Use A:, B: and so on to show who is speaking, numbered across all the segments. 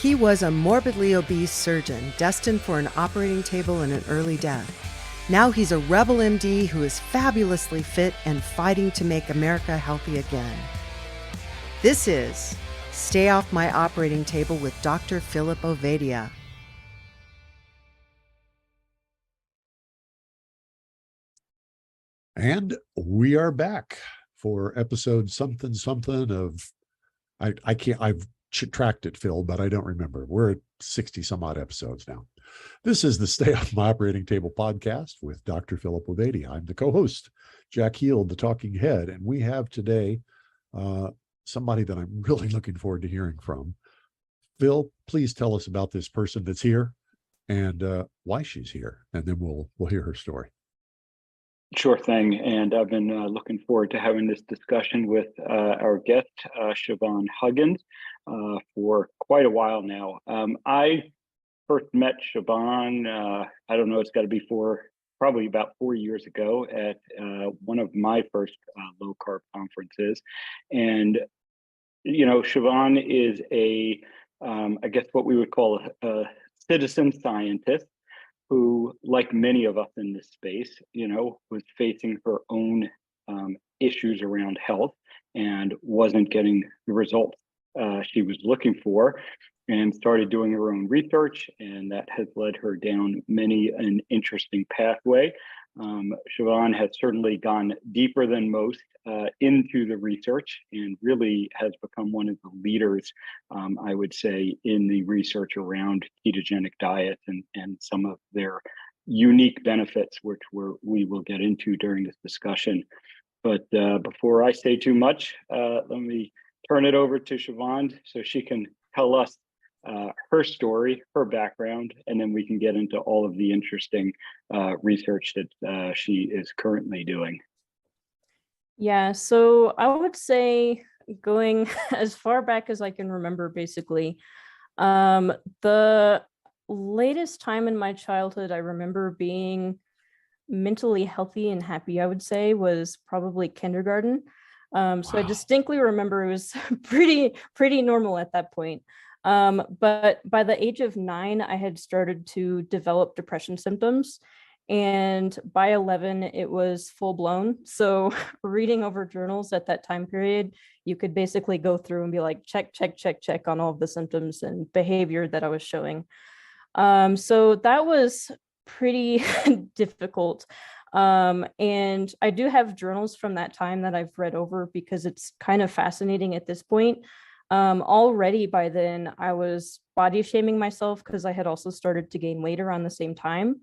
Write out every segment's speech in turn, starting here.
A: He was a morbidly obese surgeon destined for an operating table and an early death. Now he's a rebel MD who is fabulously fit and fighting to make America healthy again. This is Stay Off My Operating Table with Dr. Philip Ovadia.
B: And we are back for episode something of, I've tracked it, Phil, but I don't remember. We're at 60 some odd episodes now. This is the Stay Off My Operating Table podcast with Dr. Philip Ovadia. I'm the co-host, Jack Heald, the talking head, and we have today somebody that I'm really looking forward to hearing from. Phil, please tell us about this person that's here and why she's here, and then we'll hear her story.
C: Sure thing. And I've been looking forward to having this discussion with our guest, Siobhan Huggins, for quite a while now. I first met Siobhan, I don't know, it's got to be probably about 4 years ago at one of my first low carb conferences. And, you know, Siobhan is I guess what we would call a citizen scientist, who, like many of us in this space, you know, was facing her own issues around health and wasn't getting the results she was looking for, and started doing her own research, and that has led her down many an interesting pathway. Siobhan has certainly gone deeper than most into the research and really has become one of the leaders, I would say, in the research around ketogenic diets and some of their unique benefits, which we will get into during this discussion. But before I say too much, let me turn it over to Siobhan so she can tell us her story, her background, and then we can get into all of the interesting research that she is currently doing.
D: Yeah, so I would say going as far back as I can remember, basically, the latest time in my childhood I remember being mentally healthy and happy, I would say, was probably kindergarten. So I distinctly remember it was pretty normal at that point. But by the age of 9, I had started to develop depression symptoms. And by 11, it was full blown. So reading over journals at that time period, you could basically go through and be like, check on all of the symptoms and behavior that I was showing. So that was pretty difficult. And I do have journals from that time that I've read over because it's kind of fascinating at this point. Already by then, I was body shaming myself because I had also started to gain weight around the same time.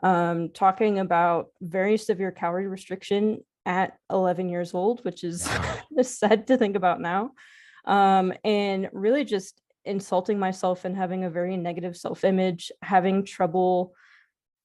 D: Talking about very severe calorie restriction at 11 years old, which is sad to think about now. And really just insulting myself and having a very negative self-image, having trouble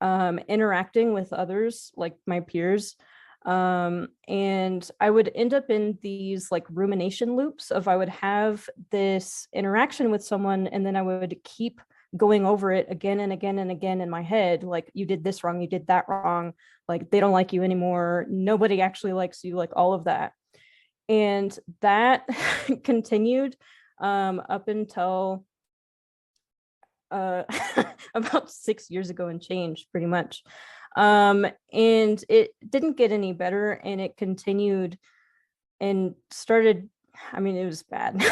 D: interacting with others, like my peers. And I would end up in these like rumination loops of I would have this interaction with someone and then I would keep going over it again and again and again in my head, like, you did this wrong, you did that wrong, like they don't like you anymore, nobody actually likes you, like all of that. And that continued up until about 6 years ago and change, pretty much. And it didn't get any better, and it continued and started, I mean, it was bad,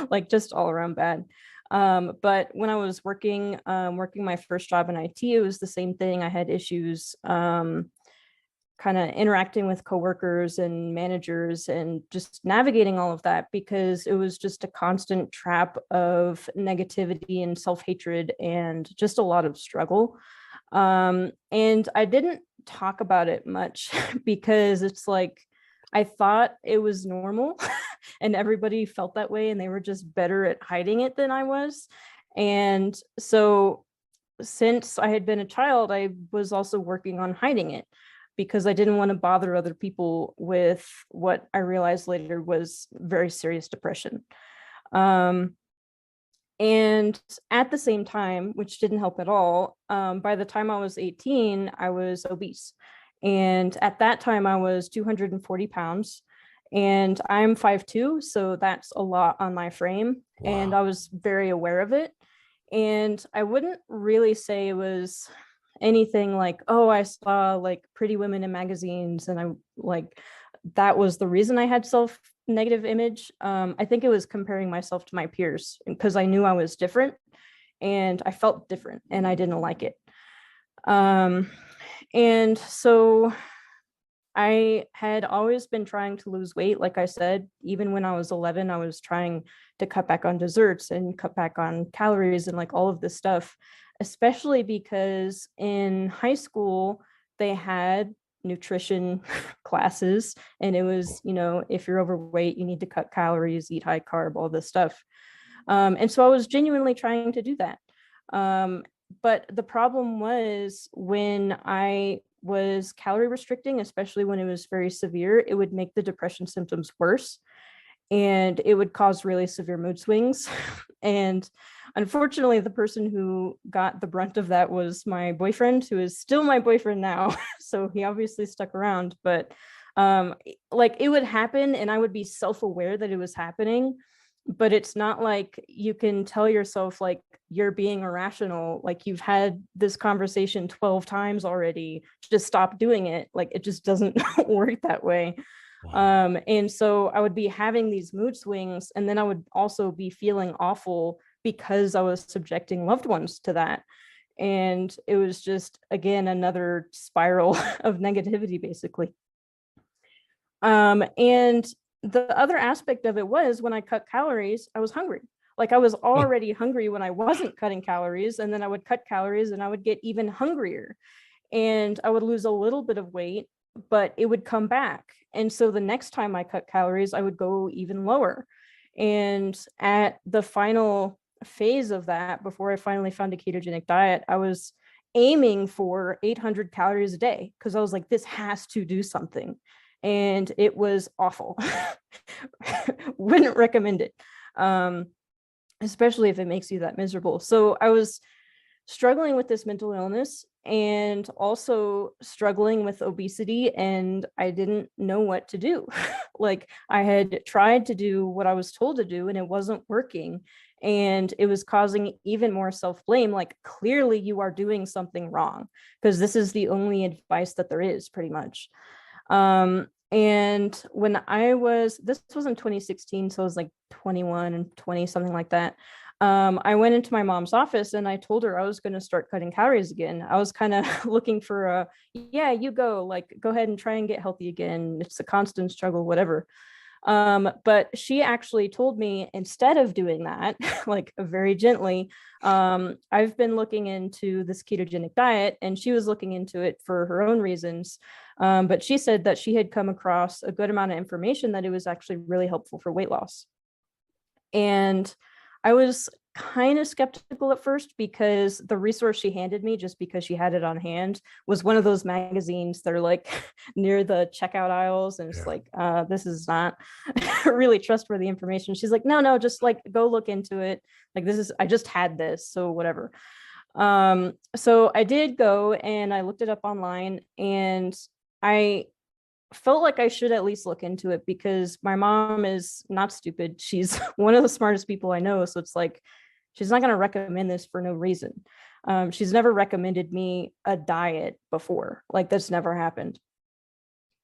D: like just all around bad. But when I was working my first job in IT, it was the same thing. I had issues kind of interacting with coworkers and managers and just navigating all of that because it was just a constant trap of negativity and self-hatred and just a lot of struggle. And I didn't talk about it much because it's like, I thought it was normal and everybody felt that way and they were just better at hiding it than I was. And so since I had been a child, I was also working on hiding it because I didn't want to bother other people with what I realized later was very serious depression. And at the same time, which didn't help at all, by the time I was 18, I was obese. And at that time, I was 240 pounds. And I'm 5'2", so that's a lot on my frame.
B: Wow.
D: And I was very aware of it. And I wouldn't really say it was anything like, oh, I saw like pretty women in magazines and I like, that was the reason I had negative image. I think it was comparing myself to my peers because I knew I was different and I felt different and I didn't like it. And so I had always been trying to lose weight. Like I said, even when I was 11, I was trying to cut back on desserts and cut back on calories and like all of this stuff, especially because in high school, they had nutrition classes. And it was, you know, if you're overweight, you need to cut calories, eat high carb, all this stuff. And so I was genuinely trying to do that. But the problem was when I was calorie restricting, especially when it was very severe, it would make the depression symptoms worse and it would cause really severe mood swings. And unfortunately, the person who got the brunt of that was my boyfriend, who is still my boyfriend now. So he obviously stuck around, but like it would happen and I would be self-aware that it was happening. But it's not like you can tell yourself like you're being irrational, like you've had this conversation 12 times already, just stop doing it. Like it just doesn't work that way.
B: Wow.
D: And so I would be having these mood swings and then I would also be feeling awful because I was subjecting loved ones to that. And it was just, again, another spiral of negativity, basically. And the other aspect of it was when I cut calories, I was hungry. Like I was already hungry when I wasn't cutting calories, and then I would cut calories and I would get even hungrier and I would lose a little bit of weight, but it would come back. And so the next time I cut calories, I would go even lower. And at the final phase of that, before I finally found a ketogenic diet, I was aiming for 800 calories a day because I was like, this has to do something. And it was awful. Wouldn't recommend it, especially if it makes you that miserable. So I was struggling with this mental illness and also struggling with obesity, and I didn't know what to do. Like I had tried to do what I was told to do and it wasn't working, and it was causing even more self-blame. Like clearly you are doing something wrong because this is the only advice that there is, pretty much. And when this was in 2016, so I was like 21 and 20, something like that. I went into my mom's office and I told her I was going to start cutting calories again. I was kind of looking for yeah, you go, like, go ahead and try and get healthy again. It's a constant struggle, whatever. But she actually told me, instead of doing that, like very gently, I've been looking into this ketogenic diet, and she was looking into it for her own reasons. But she said that she had come across a good amount of information that it was actually really helpful for weight loss. And I was kind of skeptical at first because the resource she handed me, just because she had it on hand, was one of those magazines that are like near the checkout aisles. And it's like, this is not really trustworthy information. She's like, no, just like go look into it. Like I just had this, so whatever. So I did go and I looked it up online, and I felt like I should at least look into it because my mom is not stupid. She's one of the smartest people I know. So it's like, she's not going to recommend this for no reason. She's never recommended me a diet before. Like that's never happened.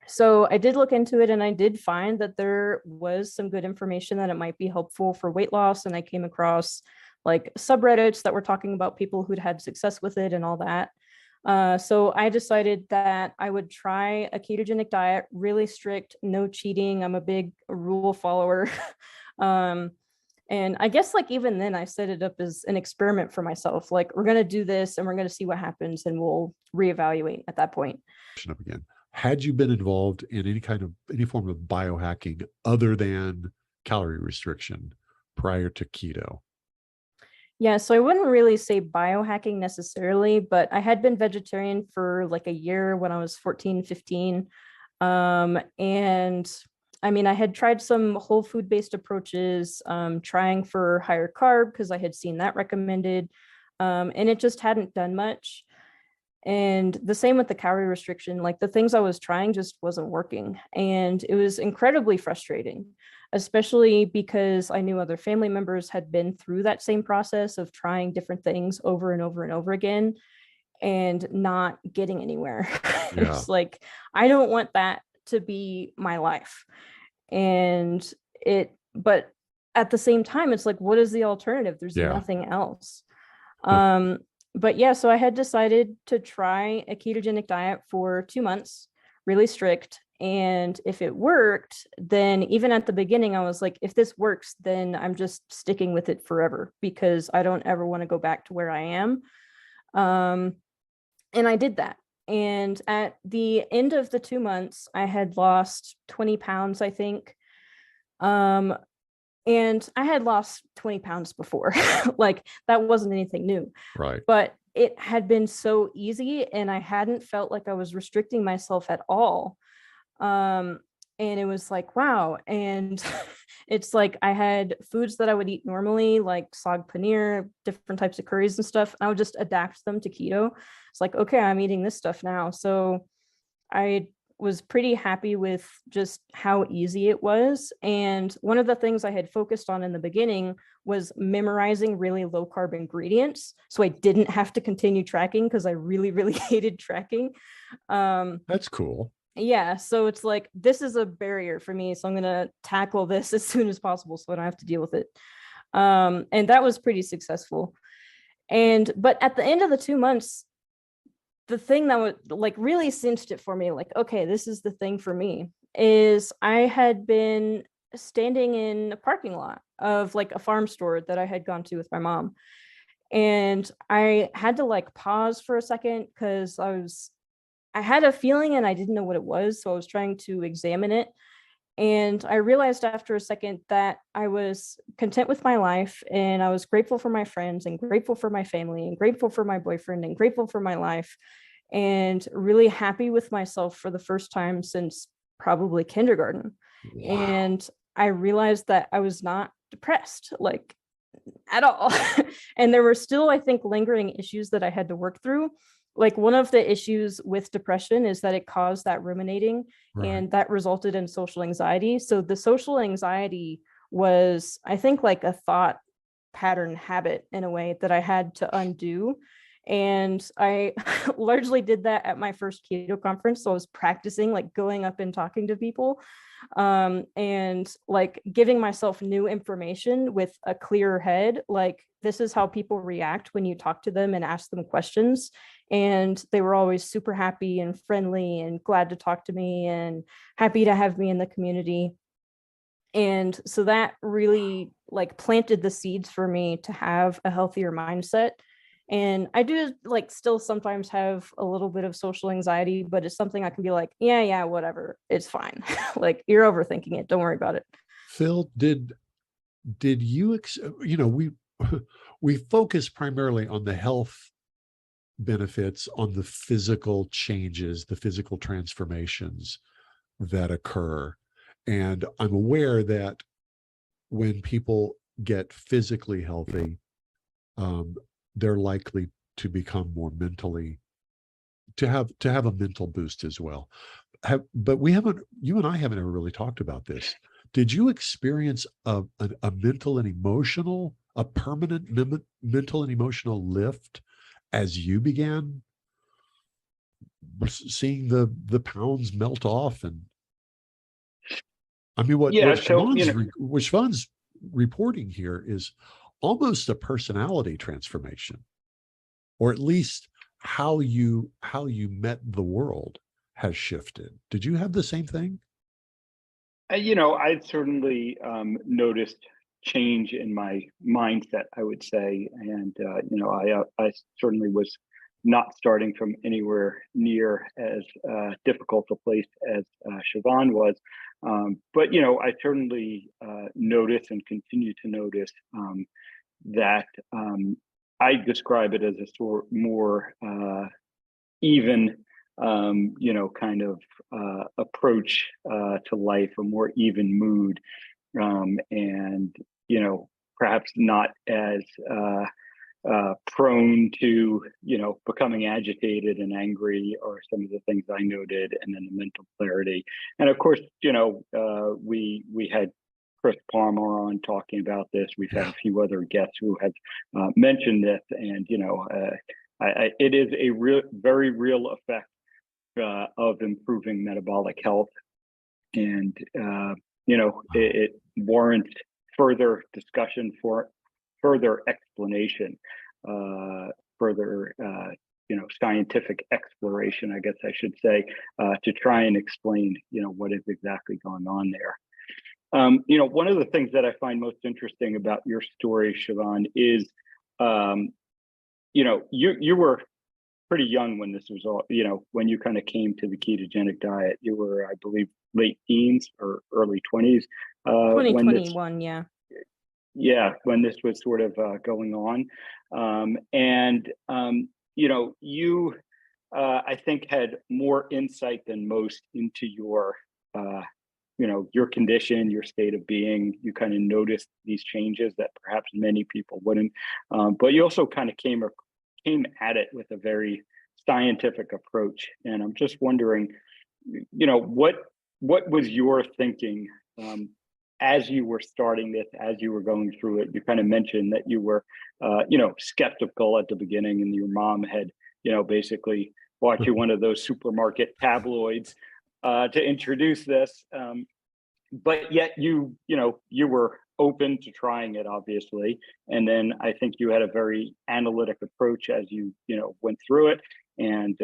D: So I did look into it, and I did find that there was some good information that it might be helpful for weight loss. And I came across like subreddits that were talking about people who'd had success with it and all that. So I decided that I would try a ketogenic diet, really strict, no cheating. I'm a big rule follower. And I guess like even then I set it up as an experiment for myself. Like we're going to do this and we're going to see what happens, and we'll reevaluate at that point.
B: Up again. Had you been involved in any form of biohacking other than calorie restriction prior to keto?
D: Yeah, so I wouldn't really say biohacking necessarily, but I had been vegetarian for like a year when I was 14, 15. And I mean, I had tried some whole food based approaches, trying for higher carb because I had seen that recommended, and it just hadn't done much. And the same with the calorie restriction, like the things I was trying just wasn't working. And it was incredibly frustrating, especially because I knew other family members had been through that same process of trying different things over and over and over again and not getting anywhere.
B: Yeah.
D: It's like, I don't want that to be my life. And but at the same time, it's like, what is the alternative? There's
B: Yeah.
D: nothing else. But yeah, so I had decided to try a ketogenic diet for 2 months, really strict. And if it worked, then even at the beginning, I was like, if this works, then I'm just sticking with it forever because I don't ever want to go back to where I am. And I did that. And at the end of the 2 months, I had lost 20 pounds, I think. And I had lost 20 pounds before. Like that wasn't anything new.
B: Right.
D: But it had been so easy and I hadn't felt like I was restricting myself at all. And it was like, wow. And it's like I had foods that I would eat normally, like sag paneer, different types of curries and stuff. And I would just adapt them to keto. It's like, okay, I'm eating this stuff now. So I was pretty happy with just how easy it was. And one of the things I had focused on in the beginning was memorizing really low carb ingredients. So I didn't have to continue tracking because I really, really hated tracking.
B: That's cool.
D: Yeah. So it's like, this is a barrier for me. So I'm going to tackle this as soon as possible so I don't have to deal with it. And that was pretty successful. But at the end of the 2 months, the thing that would like really cinched it for me, like, okay, this is the thing for me, is I had been standing in a parking lot of like a farm store that I had gone to with my mom. And I had to like pause for a second because I had a feeling and I didn't know what it was. So I was trying to examine it. And I realized after a second that I was content with my life and I was grateful for my friends and grateful for my family and grateful for my boyfriend and grateful for my life and really happy with myself for the first time since probably kindergarten.
B: Wow.
D: And I realized that I was not depressed, like at all. And there were still, I think, lingering issues that I had to work through. Like one of the issues with depression is that it caused that ruminating,
B: Right.
D: and that resulted in social anxiety. So the social anxiety was, I think, like a thought pattern habit in a way that I had to undo. And I largely did that at my first keto conference. So I was practicing like going up and talking to people and like giving myself new information with a clearer head. Like, this is how people react when you talk to them and ask them questions. And they were always super happy and friendly and glad to talk to me and happy to have me in the community. And so that really like planted the seeds for me to have a healthier mindset. And I do like still sometimes have a little bit of social anxiety, but it's something I can be like, yeah, whatever, it's fine. Like, you're overthinking it, don't worry about it.
B: Phil, did you, we focus primarily on the health benefits, on the physical changes, the physical transformations that occur. And I'm aware that when people get physically healthy, they're likely to become more mentally, to have a mental boost as well. But you and I haven't ever really talked about this. Did you experience a mental and emotional, a permanent mental and emotional lift as you began seeing the pounds melt off? And I mean, what Siobhan's reporting here is almost a personality transformation, or at least how you met the world has shifted. Did you have the same thing?
C: I certainly noticed change in my mindset, I would say. And, I certainly was not starting from anywhere near as difficult a place as Siobhan was. But, I certainly noticed and continue to notice that I describe it as a sort more even, kind of approach to life, a more even mood, and perhaps not as prone to, becoming agitated and angry are some of the things I noted, and then the mental clarity. And of course, we had Chris Palmer on talking about this. We've had a few other guests who have mentioned this, and it is a very real effect of improving metabolic health, and it warrants further discussion, for further explanation, further scientific exploration, I guess I should say, to try and explain what is exactly going on there. One of the things that I find most interesting about your story, Siobhan, is you were pretty young when this was all, when you kind of came to the ketogenic diet. You were, I believe, late teens or early 20s.
D: 2021, yeah.
C: Yeah, when this was sort of going on. You, I think, had more insight than most into your condition, your state of being. You kind of noticed these changes that perhaps many people wouldn't. But you also kind of came at it with a very scientific approach. And I'm just wondering, what was your thinking as you were starting this, as you were going through it? You kind of mentioned that you were, skeptical at the beginning, and your mom had, basically bought you one of those supermarket tabloids to introduce this. But yet you were open to trying it, obviously. And then I think you had a very analytic approach as you, went through it. And,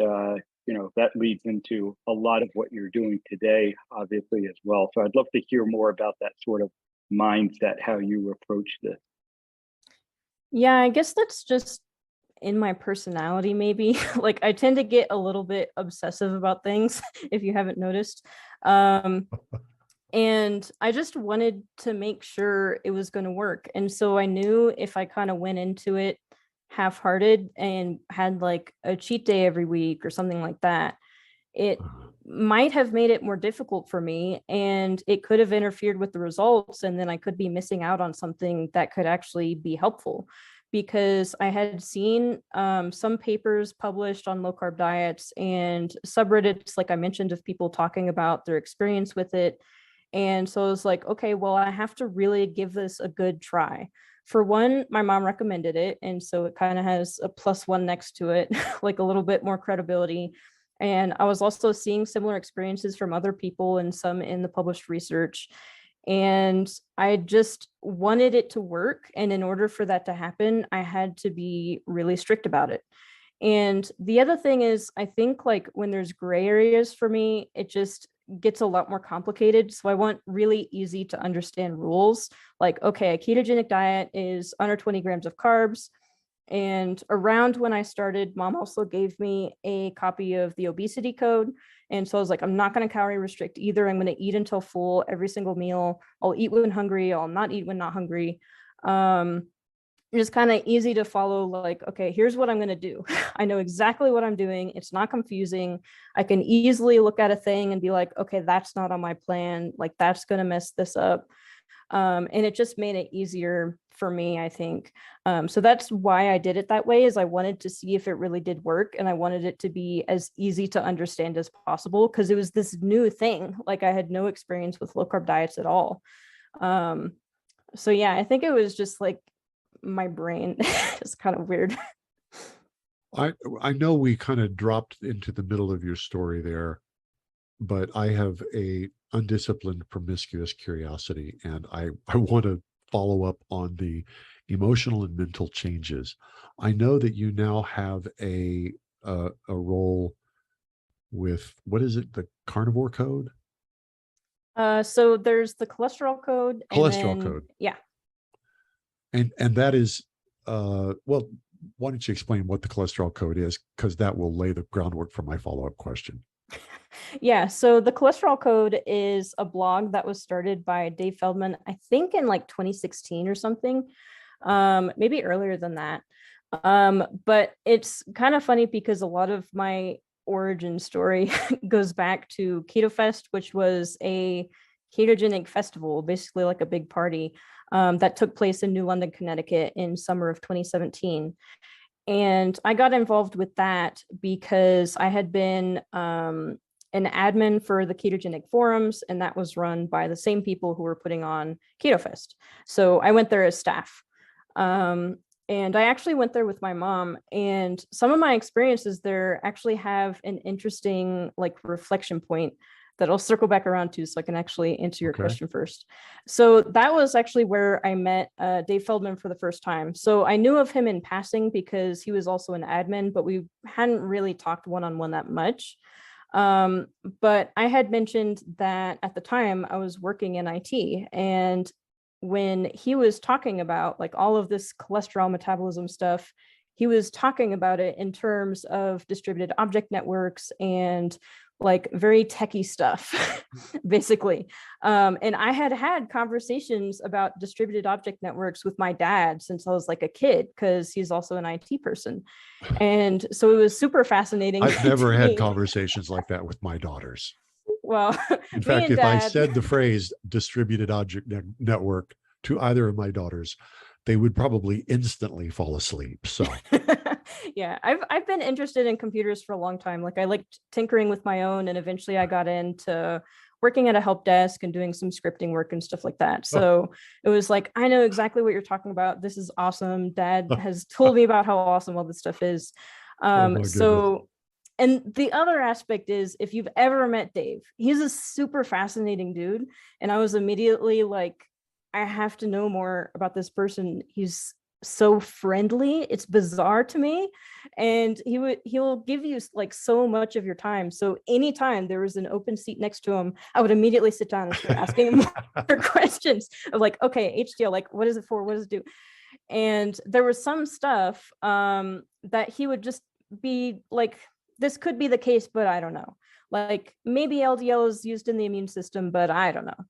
C: that leads into a lot of what you're doing today, obviously, as well. So I'd love to hear more about that sort of mindset, how you approach this.
D: Yeah, I guess that's just in my personality, maybe. Like, I tend to get a little bit obsessive about things, if you haven't noticed. And I just wanted to make sure it was going to work. And so I knew if I kind of went into it half-hearted and had like a cheat day every week or something like that, it might have made it more difficult for me, and it could have interfered with the results. And then I could be missing out on something that could actually be helpful, because I had seen some papers published on low carb diets and subreddits, like I mentioned, of people talking about their experience with it. And so I was like, okay, well, I have to really give this a good try. For one, my mom recommended it, and so it kind of has a +1 next to it, like a little bit more credibility. And I was also seeing similar experiences from other people and some in the published research. And I just wanted it to work. And in order for that to happen, I had to be really strict about it. And the other thing is, I think like when there's gray areas for me, it just gets a lot more complicated. So I want really easy to understand rules. Like, okay, a ketogenic diet is under 20 grams of carbs. And around when I started, mom also gave me a copy of the obesity code. And so I was like, I'm not going to calorie restrict either. I'm going to eat until full every single meal. I'll eat when hungry. I'll not eat when not hungry. It's kind of easy to follow, like, okay, here's what I'm going to do. I know exactly what I'm doing. It's not confusing. I can easily look at a thing and be like, okay, that's not on my plan. Like, that's going to mess this up. And it just made it easier for me, I think. So that's why I did it that way, is I wanted to see if it really did work. And I wanted it to be as easy to understand as possible, because it was this new thing. Like, I had no experience with low carb diets at all. So yeah, I think it was just like my brain. It's kind of weird.
B: I know we kind of dropped into the middle of your story there, but I have a undisciplined, promiscuous curiosity, and I want to follow up on the emotional and mental changes. I know that you now have a role with, what is it, the carnivore code?
D: So there's the cholesterol code.
B: Cholesterol code.
D: Yeah.
B: And that is, well, why don't you explain what the cholesterol code is? Because that will lay the groundwork for my follow-up question.
D: Yeah, so the cholesterol code is a blog that was started by Dave Feldman, I think in like 2016 or something, maybe earlier than that. But it's kind of funny because a lot of my origin story goes back to Keto Fest, which was a ketogenic festival, basically like a big party that took place in New London, Connecticut in summer of 2017. And I got involved with that because I had been an admin for the Ketogenic forums, and that was run by the same people who were putting on Keto Fest. So I went there as staff. And I actually went there with my mom, and some of my experiences there actually have an interesting like reflection point that I'll circle back around to so I can actually answer your question first. So that was actually where I met Dave Feldman for the first time. So I knew of him in passing because he was also an admin, but we hadn't really talked one-on-one that much. But I had mentioned that at the time I was working in IT, and when he was talking about like all of this cholesterol metabolism stuff, he was talking about it in terms of distributed object networks and like very techie stuff, basically. And I had had conversations about distributed object networks with my dad since I was like a kid, because he's also an IT person. And so it was super fascinating.
B: I've never had conversations like that with my daughters.
D: Well,
B: in fact, if I said the phrase distributed object network to either of my daughters, they would probably instantly fall asleep. So
D: yeah, I've been interested in computers for a long time. Like I liked tinkering with my own, and eventually I got into working at a help desk and doing some scripting work and stuff like that. So it was like, I know exactly what you're talking about. This is awesome. Dad has told me about how awesome all this stuff is. So, and the other aspect is, if you've ever met Dave, he's a super fascinating dude. And I was immediately like, I have to know more about this person. He's so friendly. It's bizarre to me. And he'll give you like so much of your time. So anytime there was an open seat next to him, I would immediately sit down and start asking him more questions of like, okay, HDL, like, what is it for? What does it do? And there was some stuff that he would just be like, this could be the case, but I don't know. Like maybe LDL is used in the immune system, but I don't know.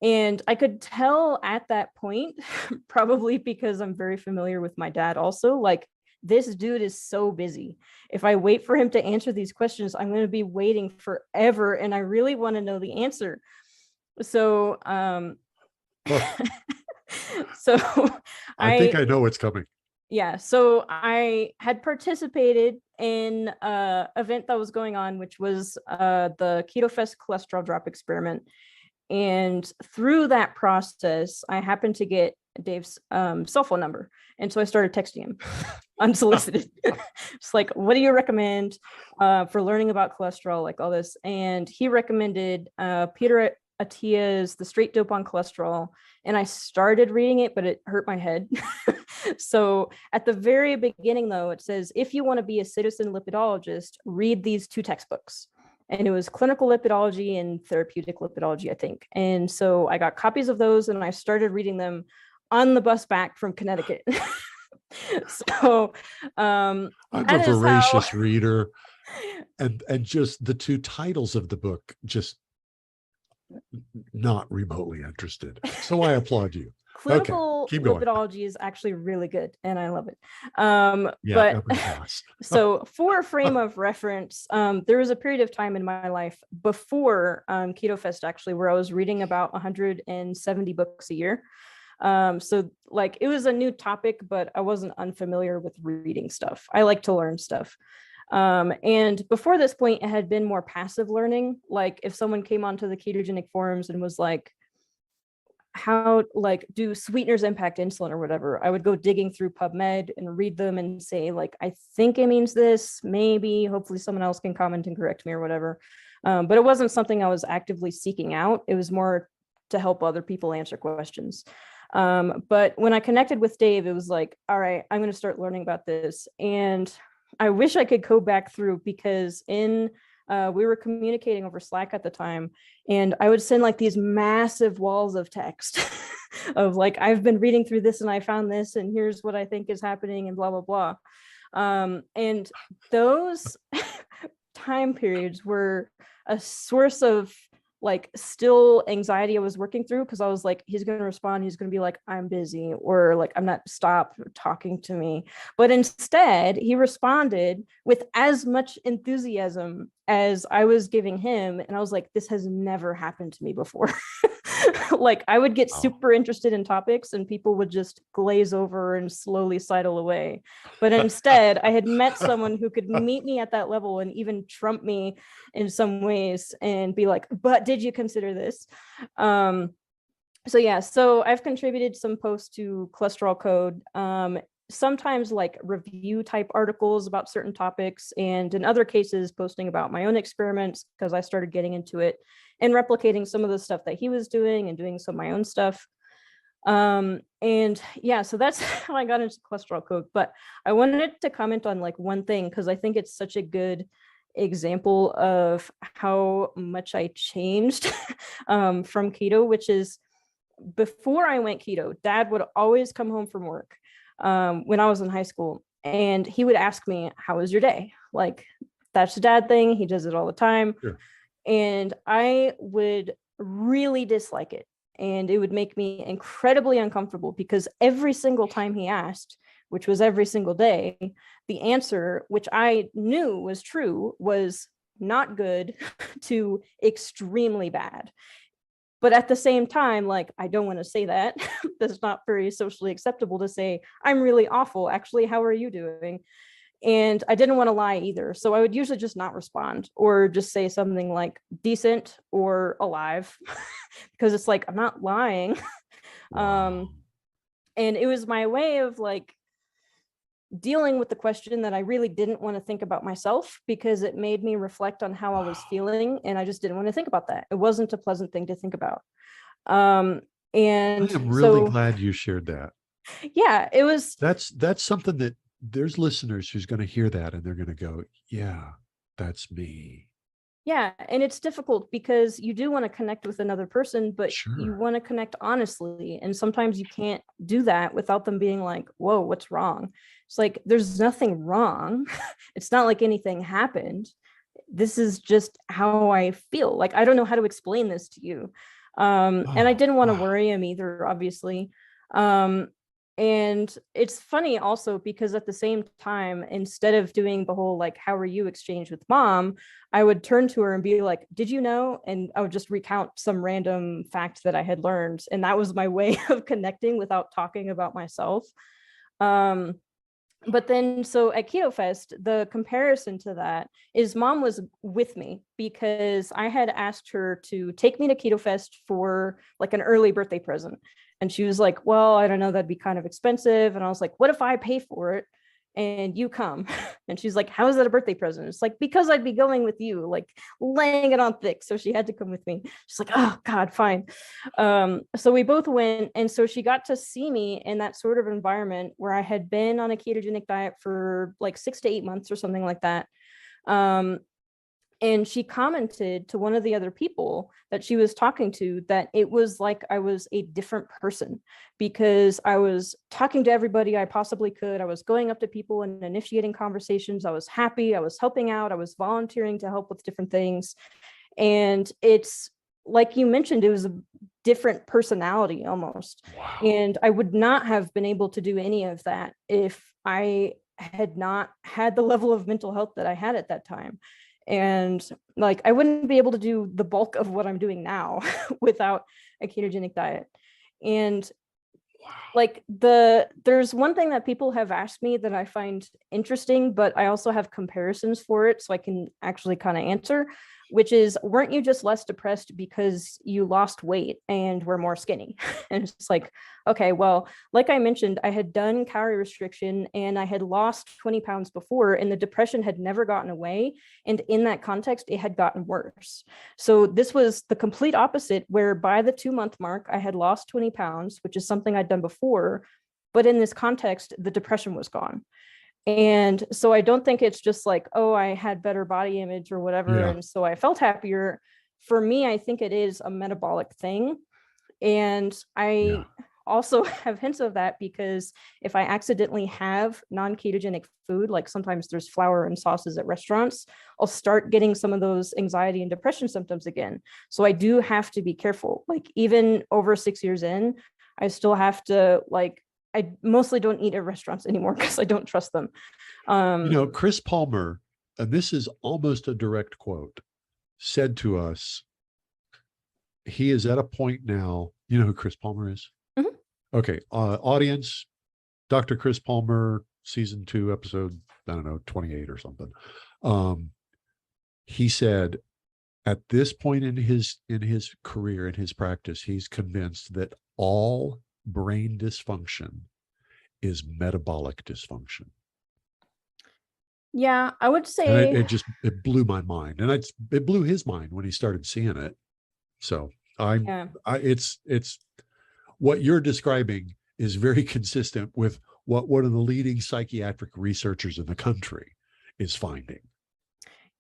D: And I could tell at that point, probably because I'm very familiar with my dad also, like this dude is so busy. If I wait for him to answer these questions, I'm going to be waiting forever. And I really want to know the answer. So, so
B: I think I know what's coming.
D: Yeah. So I had participated in an event that was going on, which was the Keto Fest cholesterol drop experiment. And through that process, I happened to get Dave's cell phone number. And so I started texting him unsolicited. It's like, what do you recommend for learning about cholesterol, like all this? And he recommended Peter Attia's The Straight Dope on Cholesterol. And I started reading it, but it hurt my head. So at the very beginning, though, it says, if you want to be a citizen lipidologist, read these two textbooks. And it was clinical lipidology and therapeutic lipidology, I think. And so I got copies of those and I started reading them on the bus back from Connecticut. So I'm
B: a voracious reader. And just the two titles of the book, just not remotely interested. So I applaud you.
D: Clinical lipidology is actually really good, and I love it. But so for a frame of reference, there was a period of time in my life before Keto Fest, actually, where I was reading about 170 books a year. So like it was a new topic, but I wasn't unfamiliar with reading stuff. I like to learn stuff. And before this point, it had been more passive learning. Like if someone came onto the ketogenic forums and was like, how like do sweeteners impact insulin or whatever, I would go digging through PubMed and read them and say like, I think it means this, maybe, hopefully someone else can comment and correct me or whatever. But it wasn't something I was actively seeking out. It was more to help other people answer questions. But when I connected with Dave, it was like, all right, I'm going to start learning about this. And I wish I could go back through, because we were communicating over Slack at the time, and I would send like these massive walls of text of like, I've been reading through this and I found this, and here's what I think is happening and blah, blah, blah. And those time periods were a source of like still anxiety I was working through, because I was like, he's going to respond, he's going to be like, I'm busy, or like, I'm not, stop talking to me. But instead he responded with as much enthusiasm as I was giving him, and I was like, this has never happened to me before. Like I would get
B: Wow.
D: super interested in topics and people would just glaze over and slowly sidle away. But instead, I had met someone who could meet me at that level and even trump me in some ways and be like, but did you consider this? So yeah, so I've contributed some posts to Cholesterol Code, sometimes like review type articles about certain topics, and in other cases posting about my own experiments because I started getting into it and replicating some of the stuff that he was doing and doing some of my own stuff. And yeah, so that's how I got into Cholesterol Code. But I wanted to comment on like one thing because I think it's such a good example of how much I changed from keto, which is before I went keto, Dad would always come home from work when I was in high school, and he would ask me, how was your day? Like, that's a Dad thing. He does it all the time.
B: Sure.
D: And I would really dislike it. And it would make me incredibly uncomfortable because every single time he asked, which was every single day, the answer, which I knew was true, was not good to extremely bad. But at the same time, like, I don't want to say that. That's not very socially acceptable to say, I'm really awful. Actually, how are you doing? And I didn't want to lie either. So I would usually just not respond or just say something like decent or alive because it's like, I'm not lying.
B: Wow.
D: And it was my way of like dealing with the question that I really didn't want to think about myself because it made me reflect on how I was feeling. And I just didn't want to think about that. It wasn't a pleasant thing to think about. And
B: I am really glad you shared that.
D: Yeah, it was.
B: That's something that there's listeners who's going to hear that and they're going to go, yeah, that's me.
D: Yeah, and it's difficult because you do want to connect with another person, but you
B: Sure.
D: want to connect honestly. And sometimes you can't do that without them being like, whoa, what's wrong? It's like, there's nothing wrong. It's not like anything happened. This is just how I feel. Like, I don't know how to explain this to you. And I didn't want to worry him either, obviously. And it's funny also because at the same time, instead of doing the whole like, how are you exchange with Mom, I would turn to her and be like, did you know? And I would just recount some random fact that I had learned. And that was my way of connecting without talking about myself. But then, so at Keto Fest, the comparison to that is Mom was with me because I had asked her to take me to Keto Fest for like an early birthday present. And she was like, well, I don't know, that'd be kind of expensive. And I was like, what if I pay for it and you come? And she's like, how is that a birthday present? It's like, because I'd be going with you, like laying it on thick. So she had to come with me. She's like, oh God, fine. So we both went. And so she got to see me in that sort of environment where I had been on a ketogenic diet for like 6 to 8 months or something like that. And she commented to one of the other people that she was talking to that it was like I was a different person because I was talking to everybody I possibly could. I was going up to people and initiating conversations. I was happy. I was helping out. I was volunteering to help with different things. And it's like you mentioned, it was a different personality almost.
B: Wow.
D: And I would not have been able to do any of that if I had not had the level of mental health that I had at that time. And like, I wouldn't be able to do the bulk of what I'm doing now without a ketogenic diet. And like there's one thing that people have asked me that I find interesting, but I also have comparisons for it. So I can actually kind of answer, which is, weren't you just less depressed because you lost weight and were more skinny? And it's like, okay, well, like I mentioned, I had done calorie restriction and I had lost 20 pounds before, and the depression had never gotten away. And in that context, it had gotten worse. So this was the complete opposite, where by the 2-month mark, I had lost 20 pounds, which is something I'd done before. But in this context, the depression was gone. And so I don't think it's just like, oh, I had better body image or whatever,
B: Yeah.
D: and so I felt happier. For me, I think it is a metabolic thing. And I also have hints of that because if I accidentally have non-ketogenic food, like sometimes there's flour and sauces at restaurants, I'll start getting some of those anxiety and depression symptoms again. So I do have to be careful. Like even over 6 years in, I still have to like, I mostly don't eat at restaurants anymore because I don't trust them.
B: Chris Palmer, and this is almost a direct quote, said to us, he is at a point now. You know who Chris Palmer is?
D: Mhm.
B: Okay. Audience, Dr. Chris Palmer, season 2, episode, I don't know, 28 or something. He said at this point in his career, in his practice, he's convinced that all brain dysfunction is metabolic dysfunction.
D: Yeah, I would
B: And
D: say
B: it blew my mind, and it blew his mind when he started seeing it. So it's what you're describing is very consistent with what one of the leading psychiatric researchers in the country is finding.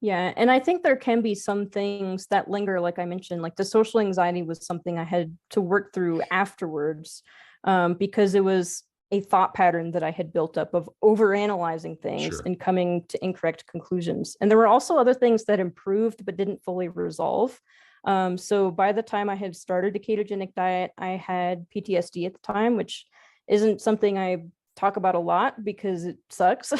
D: Yeah, and I think there can be some things that linger, like I mentioned, like the social anxiety was something I had to work through afterwards, because it was a thought pattern that I had built up of overanalyzing things and coming to incorrect conclusions. And there were also other things that improved but didn't fully resolve. So by the time I had started a ketogenic diet, I had PTSD at the time, which isn't something I talk about a lot because it sucks.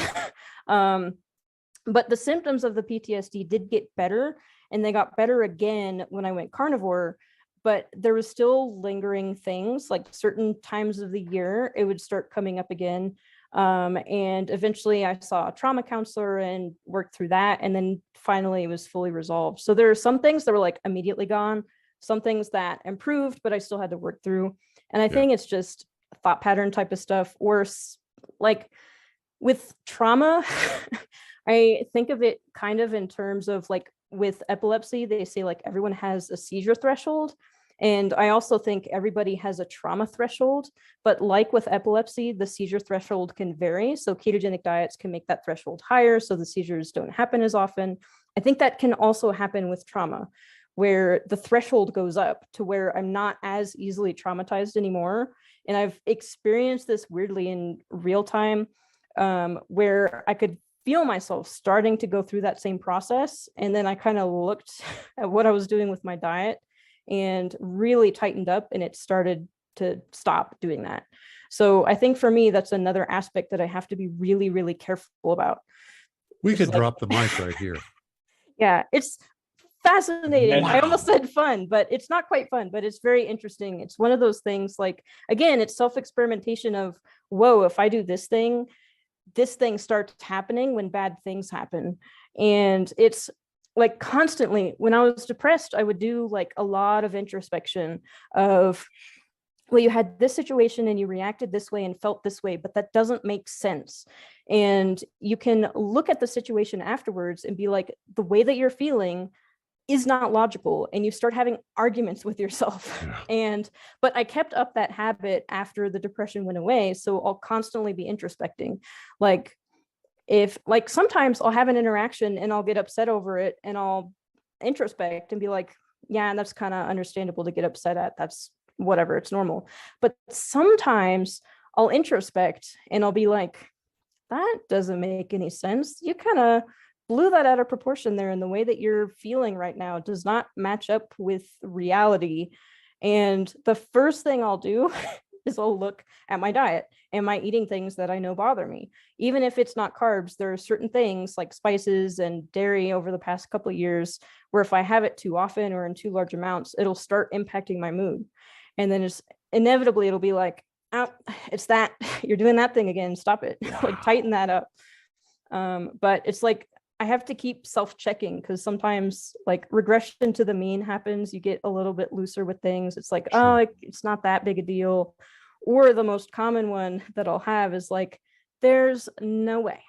D: But the symptoms of the PTSD did get better, and they got better again when I went carnivore. But there was still lingering things, like certain times of the year, it would start coming up again. And eventually I saw a trauma counselor and worked through that. And then finally it was fully resolved. So there are some things that were like immediately gone, some things that improved, but I still had to work through. And I think it's just thought pattern type of stuff. Or like with trauma, I think of it kind of in terms of like with epilepsy, they say like everyone has a seizure threshold. And I also think everybody has a trauma threshold, but like with epilepsy, the seizure threshold can vary. So ketogenic diets can make that threshold higher, so the seizures don't happen as often. I think that can also happen with trauma, where the threshold goes up to where I'm not as easily traumatized anymore. And I've experienced this weirdly in real time, where I could feel myself starting to go through that same process. And then I kind of looked at what I was doing with my diet and really tightened up, and it started to stop doing that. So I think for me, that's another aspect that I have to be really, really careful about.
B: We could drop the mic right here.
D: Yeah, it's fascinating.
B: Wow.
D: I almost said fun, but it's not quite fun, but it's very interesting. It's one of those things, like, again, it's self-experimentation of, whoa, if I do this thing starts happening when bad things happen. And it's like constantly, when I was depressed, I would do like a lot of introspection of, well, you had this situation and you reacted this way and felt this way, but that doesn't make sense. And you can look at the situation afterwards and be like, the way that you're feeling is not logical, and you start having arguments with yourself. But I kept up that habit after the depression went away. So I'll constantly be introspecting. Like, if like sometimes I'll have an interaction and I'll get upset over it, and I'll introspect and be like, yeah, that's kind of understandable to get upset at. That's whatever, it's normal. But sometimes I'll introspect and I'll be like, that doesn't make any sense. You kind of blew that out of proportion there, and the way that you're feeling right now does not match up with reality. And the first thing I'll do is I'll look at my diet. Am I eating things that I know bother me? Even if it's not carbs, there are certain things like spices and dairy over the past couple of years where if I have it too often or in too large amounts, it'll start impacting my mood. And then it's inevitably, it'll be like, oh, it's that, you're doing that thing again, stop it. Like, tighten that up. But it's like, I have to keep self-checking, because sometimes like regression to the mean happens. You get a little bit looser with things. It's like, oh, it's not that big a deal. Or the most common one that I'll have is like, there's no way.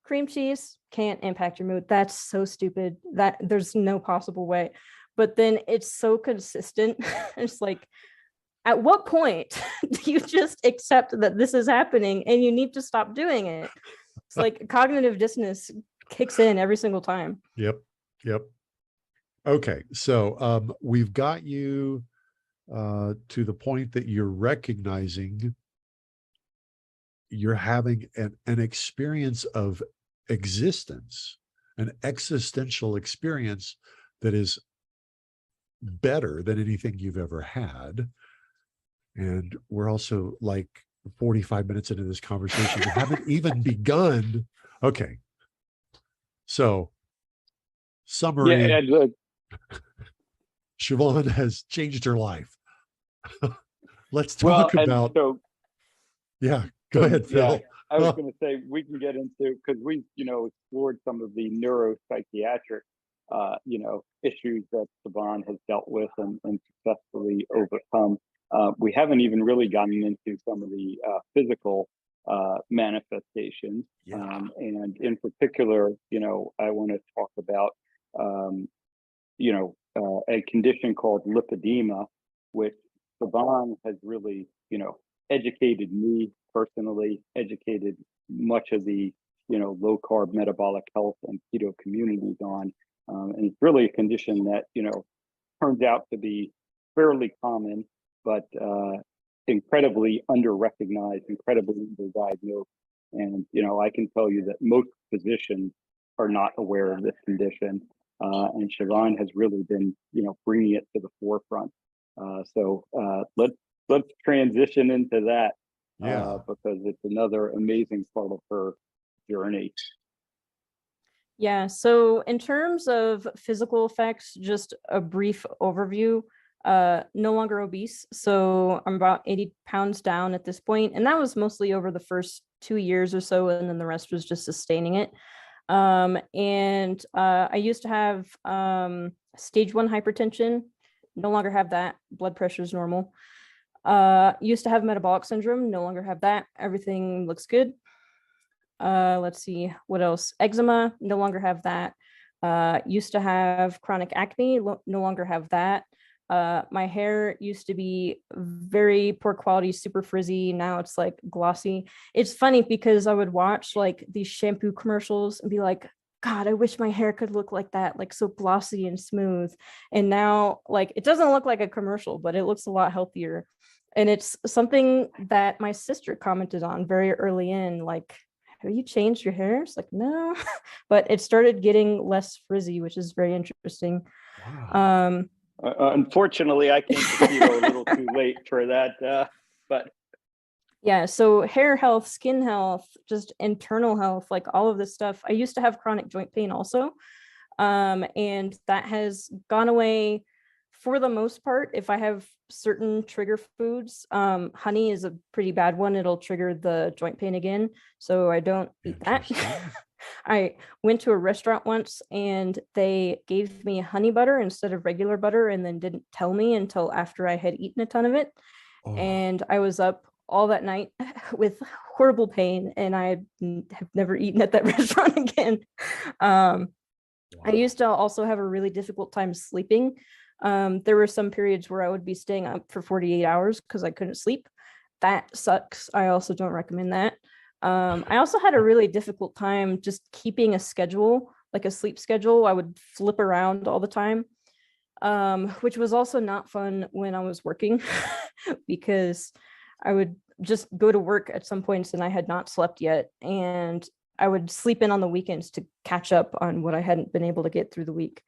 D: Cream cheese can't impact your mood. That's so stupid. That there's no possible way. But then it's so consistent. It's like, at what point do you just accept that this is happening and you need to stop doing it? It's like cognitive dissonance kicks in every single time.
B: Yep. Okay. So we've got you to the point that you're recognizing you're having an experience of existence, an existential experience that is better than anything you've ever had. And we're also like 45 minutes into this conversation. We haven't even begun. Okay. So, summary. Siobhan has changed her life. Let's
C: Well,
B: talk
C: and
B: about,
C: so
B: yeah, go ahead,
C: yeah,
B: Phil.
C: I was going to say we can get into, because we, explored some of the neuropsychiatric, issues that Siobhan has dealt with and successfully overcome. We haven't even really gotten into some of the physical manifestations.
B: Yeah.
C: And in particular, I want to talk about, a condition called lymphedema, which Siobhan has really, educated me personally, educated much of the, low carb metabolic health and keto communities on. And it's really a condition that, turns out to be fairly common, but incredibly under-recognized, incredibly under-diagnosed. And, I can tell you that most physicians are not aware of this condition. And Siobhan has really been, bringing it to the forefront. So let's transition into that, because it's another amazing part of her journey.
D: Yeah, so in terms of physical effects, just a brief overview. No longer obese, so I'm about 80 pounds down at this point, and that was mostly over the first 2 years or so, and then the rest was just sustaining it. And I used to have stage 1 hypertension, no longer have that. Blood pressure is normal. Used to have metabolic syndrome, no longer have that. Everything looks good. Let's see, what else? Eczema, no longer have that. Used to have chronic acne, no longer have that. My hair used to be very poor quality, super frizzy. Now it's like glossy. It's funny because I would watch like these shampoo commercials and be like, God, I wish my hair could look like that, like so glossy and smooth. And now like it doesn't look like a commercial, but it looks a lot healthier. And it's something that my sister commented on very early in, like, have you changed your hair? It's like, no, but it started getting less frizzy, which is very interesting.
B: Wow.
C: Unfortunately, I came to keto a little too late for that, but
D: yeah, so hair health, skin health, just internal health, like all of this stuff. I used to have chronic joint pain also, and that has gone away for the most part. If I have certain trigger foods, honey is a pretty bad one. It'll trigger the joint pain again, so I don't eat that. I went to a restaurant once and they gave me honey butter instead of regular butter and then didn't tell me until after I had eaten a ton of it.
B: Oh.
D: And I was up all that night with horrible pain, and I have never eaten at that restaurant again. I used to also have a really difficult time sleeping. There were some periods where I would be staying up for 48 hours because I couldn't sleep. That sucks. I also don't recommend that. I also had a really difficult time just keeping a schedule, like a sleep schedule. I would flip around all the time, which was also not fun when I was working because I would just go to work at some points and I had not slept yet. And I would sleep in on the weekends to catch up on what I hadn't been able to get through the week.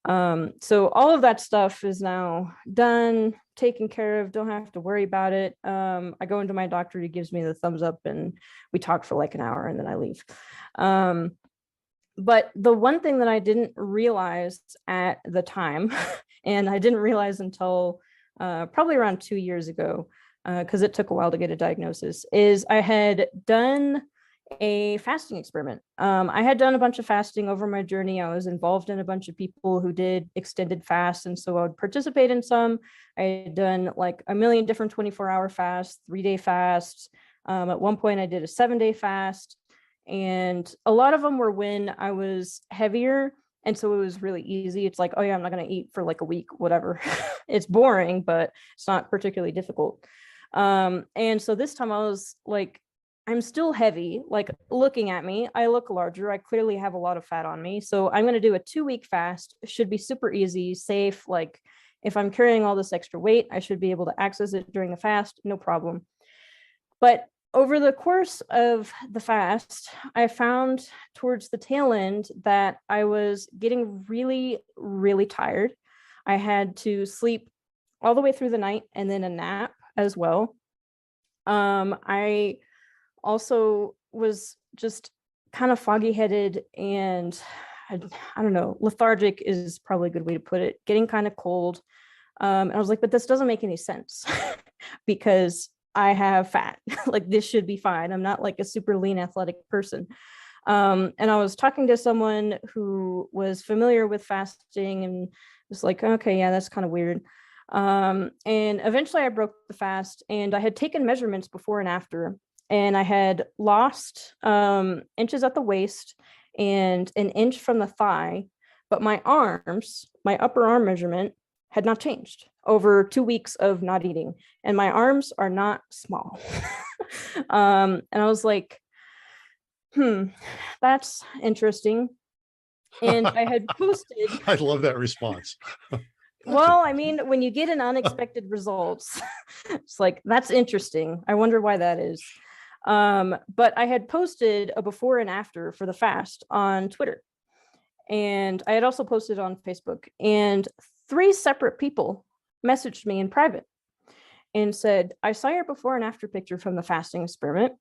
D: So all of that stuff is now done, taken care of, don't have to worry about it. I go into my doctor, he gives me the thumbs up and we talk for like an hour and then I leave. But the one thing that I didn't realize at the time, and I didn't realize until probably around 2 years ago, because it took a while to get a diagnosis, is I had done a fasting experiment. I had done a bunch of fasting over my journey. I was involved in a bunch of people who did extended fasts, and so I would participate in some. I had done like a million different 24-hour fasts, 3-day fasts. At one point I did a 7-day fast, and a lot of them were when I was heavier, and so it was really easy. It's like, oh yeah, I'm not going to eat for like a week, whatever. It's boring, but it's not particularly difficult. And so this time I was like, I'm still heavy, like looking at me, I look larger. I clearly have a lot of fat on me. So I'm going to do a 2-week fast. It should be super easy, safe. Like if I'm carrying all this extra weight, I should be able to access it during the fast, no problem. But over the course of the fast, I found towards the tail end that I was getting really, really tired. I had to sleep all the way through the night and then a nap as well. I also was just kind of foggy headed and I don't know, lethargic is probably a good way to put it, getting kind of cold. And I was like, but this doesn't make any sense because I have fat. Like, this should be fine. I'm not like a super lean athletic person. And I was talking to someone who was familiar with fasting and was like, okay, yeah, that's kind of weird. And eventually I broke the fast, and I had taken measurements before and after, and I had lost inches at the waist and an inch from the thigh, but my arms, my upper arm measurement had not changed over 2 weeks of not eating. And my arms are not small. And I was like, that's interesting. And I had posted.
B: I love that response.
D: Well, I mean, when you get an unexpected results, it's like, that's interesting. I wonder why that is. But I had posted a before and after for the fast on Twitter. And I had also posted on Facebook, and 3 separate people messaged me in private and said, I saw your before and after picture from the fasting experiment.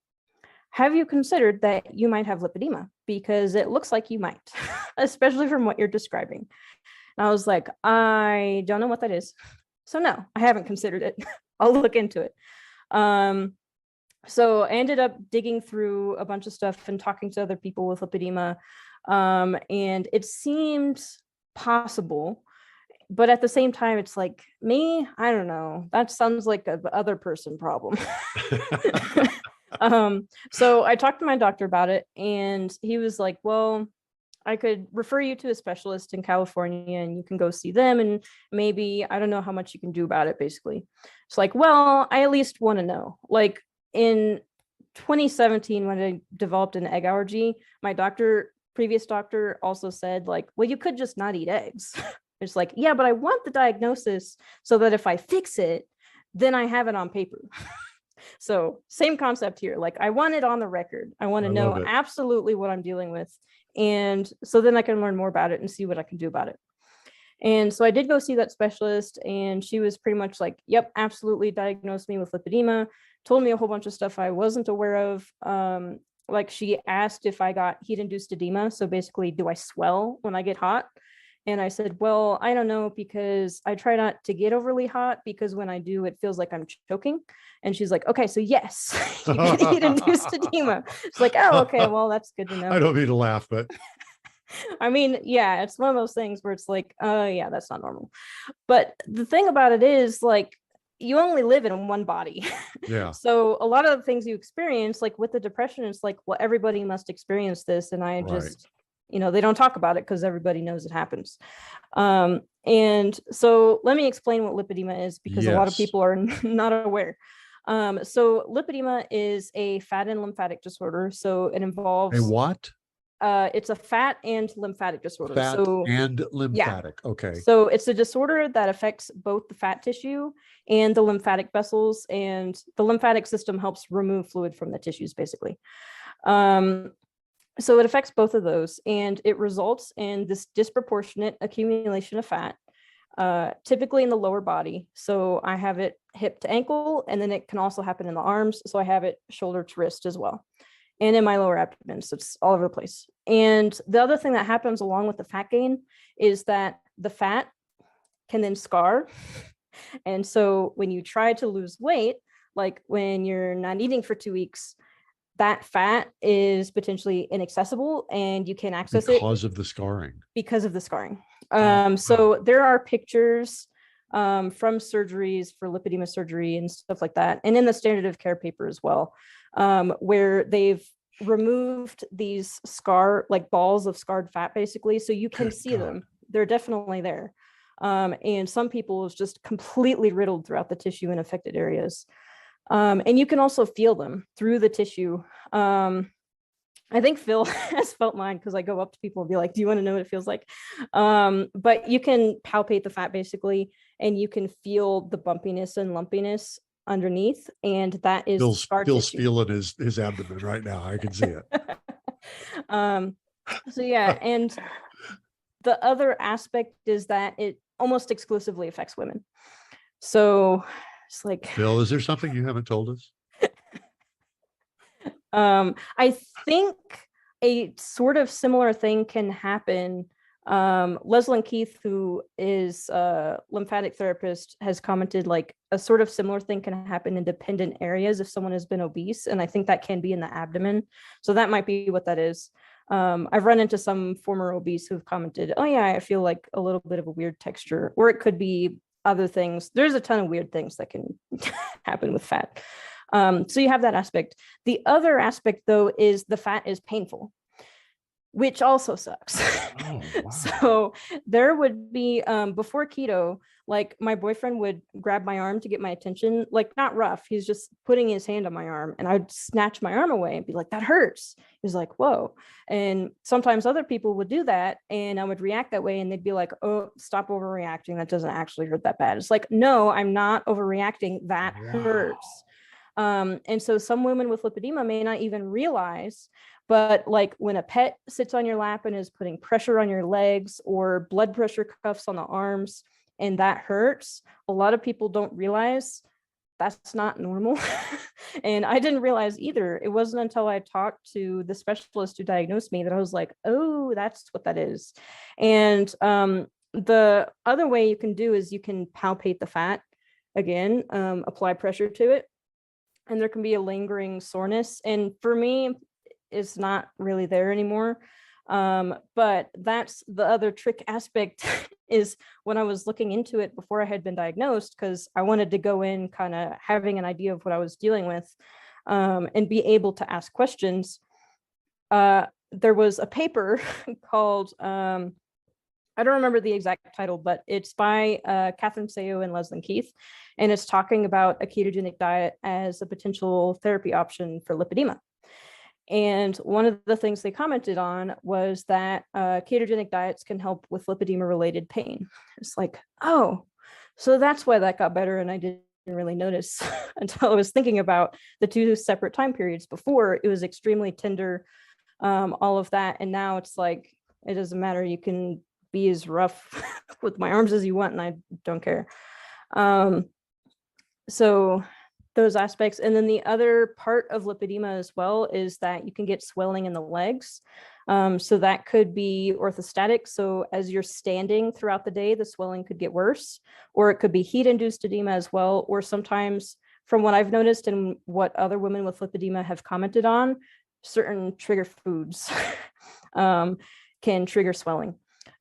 D: Have you considered that you might have lipedema? Because it looks like you might, especially from what you're describing. And I was like, I don't know what that is. So no, I haven't considered it. I'll look into it. So I ended up digging through a bunch of stuff and talking to other people with lipedema. And it seemed possible, but at the same time, it's like, me, I don't know. That sounds like a other person problem. So I talked to my doctor about it, and he was like, well, I could refer you to a specialist in California and you can go see them. And maybe, I don't know how much you can do about it, basically. It's like, well, I at least want to know. Like in 2017, when I developed an egg allergy, my previous doctor also said, like, well, you could just not eat eggs. It's like, yeah, but I want the diagnosis so that if I fix it, then I have it on paper. So same concept here. Like, I want it on the record. I want to know absolutely what I'm dealing with. And so then I can learn more about it and see what I can do about it. And so I did go see that specialist, and she was pretty much like, yep, absolutely, diagnosed me with lipedema, told me a whole bunch of stuff I wasn't aware of. Like, she asked if I got heat-induced edema. So basically, do I swell when I get hot? And I said, well, I don't know, because I try not to get overly hot, because when I do, it feels like I'm choking. And she's like, okay, so yes, you get heat-induced edema. It's like, oh, okay, well, that's good to know.
B: I don't mean to laugh, but
D: I mean, yeah, it's one of those things where it's like, yeah, that's not normal. But the thing about it is, like, you only live in one body.
B: yeah.
D: So a lot of the things you experience, like with the depression, it's like, well, everybody must experience this. And I just, they don't talk about it because everybody knows it happens. And so let me explain what lipedema is, because a lot of people are not aware. So lipedema is a fat and lymphatic disorder. So it involves
B: a what?
D: It's a fat and lymphatic disorder.
B: Fat and lymphatic. Yeah. Okay.
D: So it's a disorder that affects both the fat tissue and the lymphatic vessels, and the lymphatic system helps remove fluid from the tissues, basically. So it affects both of those, and it results in this disproportionate accumulation of fat, typically in the lower body. So I have it hip to ankle, and then it can also happen in the arms. So I have it shoulder to wrist as well, and in my lower abdomen. So it's all over the place. And the other thing that happens along with the fat gain is that the fat can then scar. And so when you try to lose weight, like when you're not eating for 2 weeks, that fat is potentially inaccessible and you can't access it
B: because of the scarring.
D: So there are pictures from surgeries for lipedema surgery and stuff like that, and in the standard of care paper as well, where they've removed these balls of scarred fat, basically, so you can see them. They're definitely there. And some people is just completely riddled throughout the tissue in affected areas. And you can also feel them through the tissue. I think Phil has felt mine, because I go up to people and be like, do you want to know what it feels like? But you can palpate the fat, basically, and you can feel the bumpiness and lumpiness underneath, and that is
B: Phil's feeling his abdomen right now. I can see it.
D: So yeah, and the other aspect is that it almost exclusively affects women. So it's like,
B: Phil, is there something you haven't told us?
D: I think a sort of similar thing can happen. Leslyn Keith, who is a lymphatic therapist, has commented like a sort of similar thing can happen in dependent areas if someone has been obese. And I think that can be in the abdomen. So that might be what that is. I've run into some former obese who've commented, oh yeah, I feel like a little bit of a weird texture, or it could be other things. There's a ton of weird things that can happen with fat. So you have that aspect. The other aspect, though, is the fat is painful, which also sucks.
B: Oh, wow.
D: So there would be, before keto, like my boyfriend would grab my arm to get my attention, like not rough. He's just putting his hand on my arm, and I'd snatch my arm away and be like, that hurts. He's like, whoa. And sometimes other people would do that, and I would react that way, and they'd be like, oh, stop overreacting. That doesn't actually hurt that bad. It's like, no, I'm not overreacting. That hurts. And so some women with lipedema may not even realize, but like when a pet sits on your lap and is putting pressure on your legs, or blood pressure cuffs on the arms, and that hurts, a lot of people don't realize that's not normal. And I didn't realize either. It wasn't until I talked to the specialist who diagnosed me that I was like, oh, that's what that is. And the other way you can do is you can palpate the fat again, apply pressure to it, and there can be a lingering soreness. And for me, it's not really there anymore. But that's the other trick aspect is when I was looking into it before I had been diagnosed, because I wanted to go in kind of having an idea of what I was dealing with, and be able to ask questions. There was a paper called, I don't remember the exact title, but it's by Catherine Sayo and Leslyn Keith, and it's talking about a ketogenic diet as a potential therapy option for lipedema. And one of the things they commented on was that ketogenic diets can help with lipedema-related pain. It's like, oh, so that's why that got better, and I didn't really notice until I was thinking about the two separate time periods. Before, it was extremely tender, all of that, and now it's like, it doesn't matter. You can be as rough with my arms as you want, and I don't care. So those aspects. And then the other part of lipedema as well is that you can get swelling in the legs. So that could be orthostatic. So as you're standing throughout the day, the swelling could get worse, or it could be heat-induced edema as well. Or sometimes, from what I've noticed and what other women with lipedema have commented on, certain trigger foods can trigger swelling.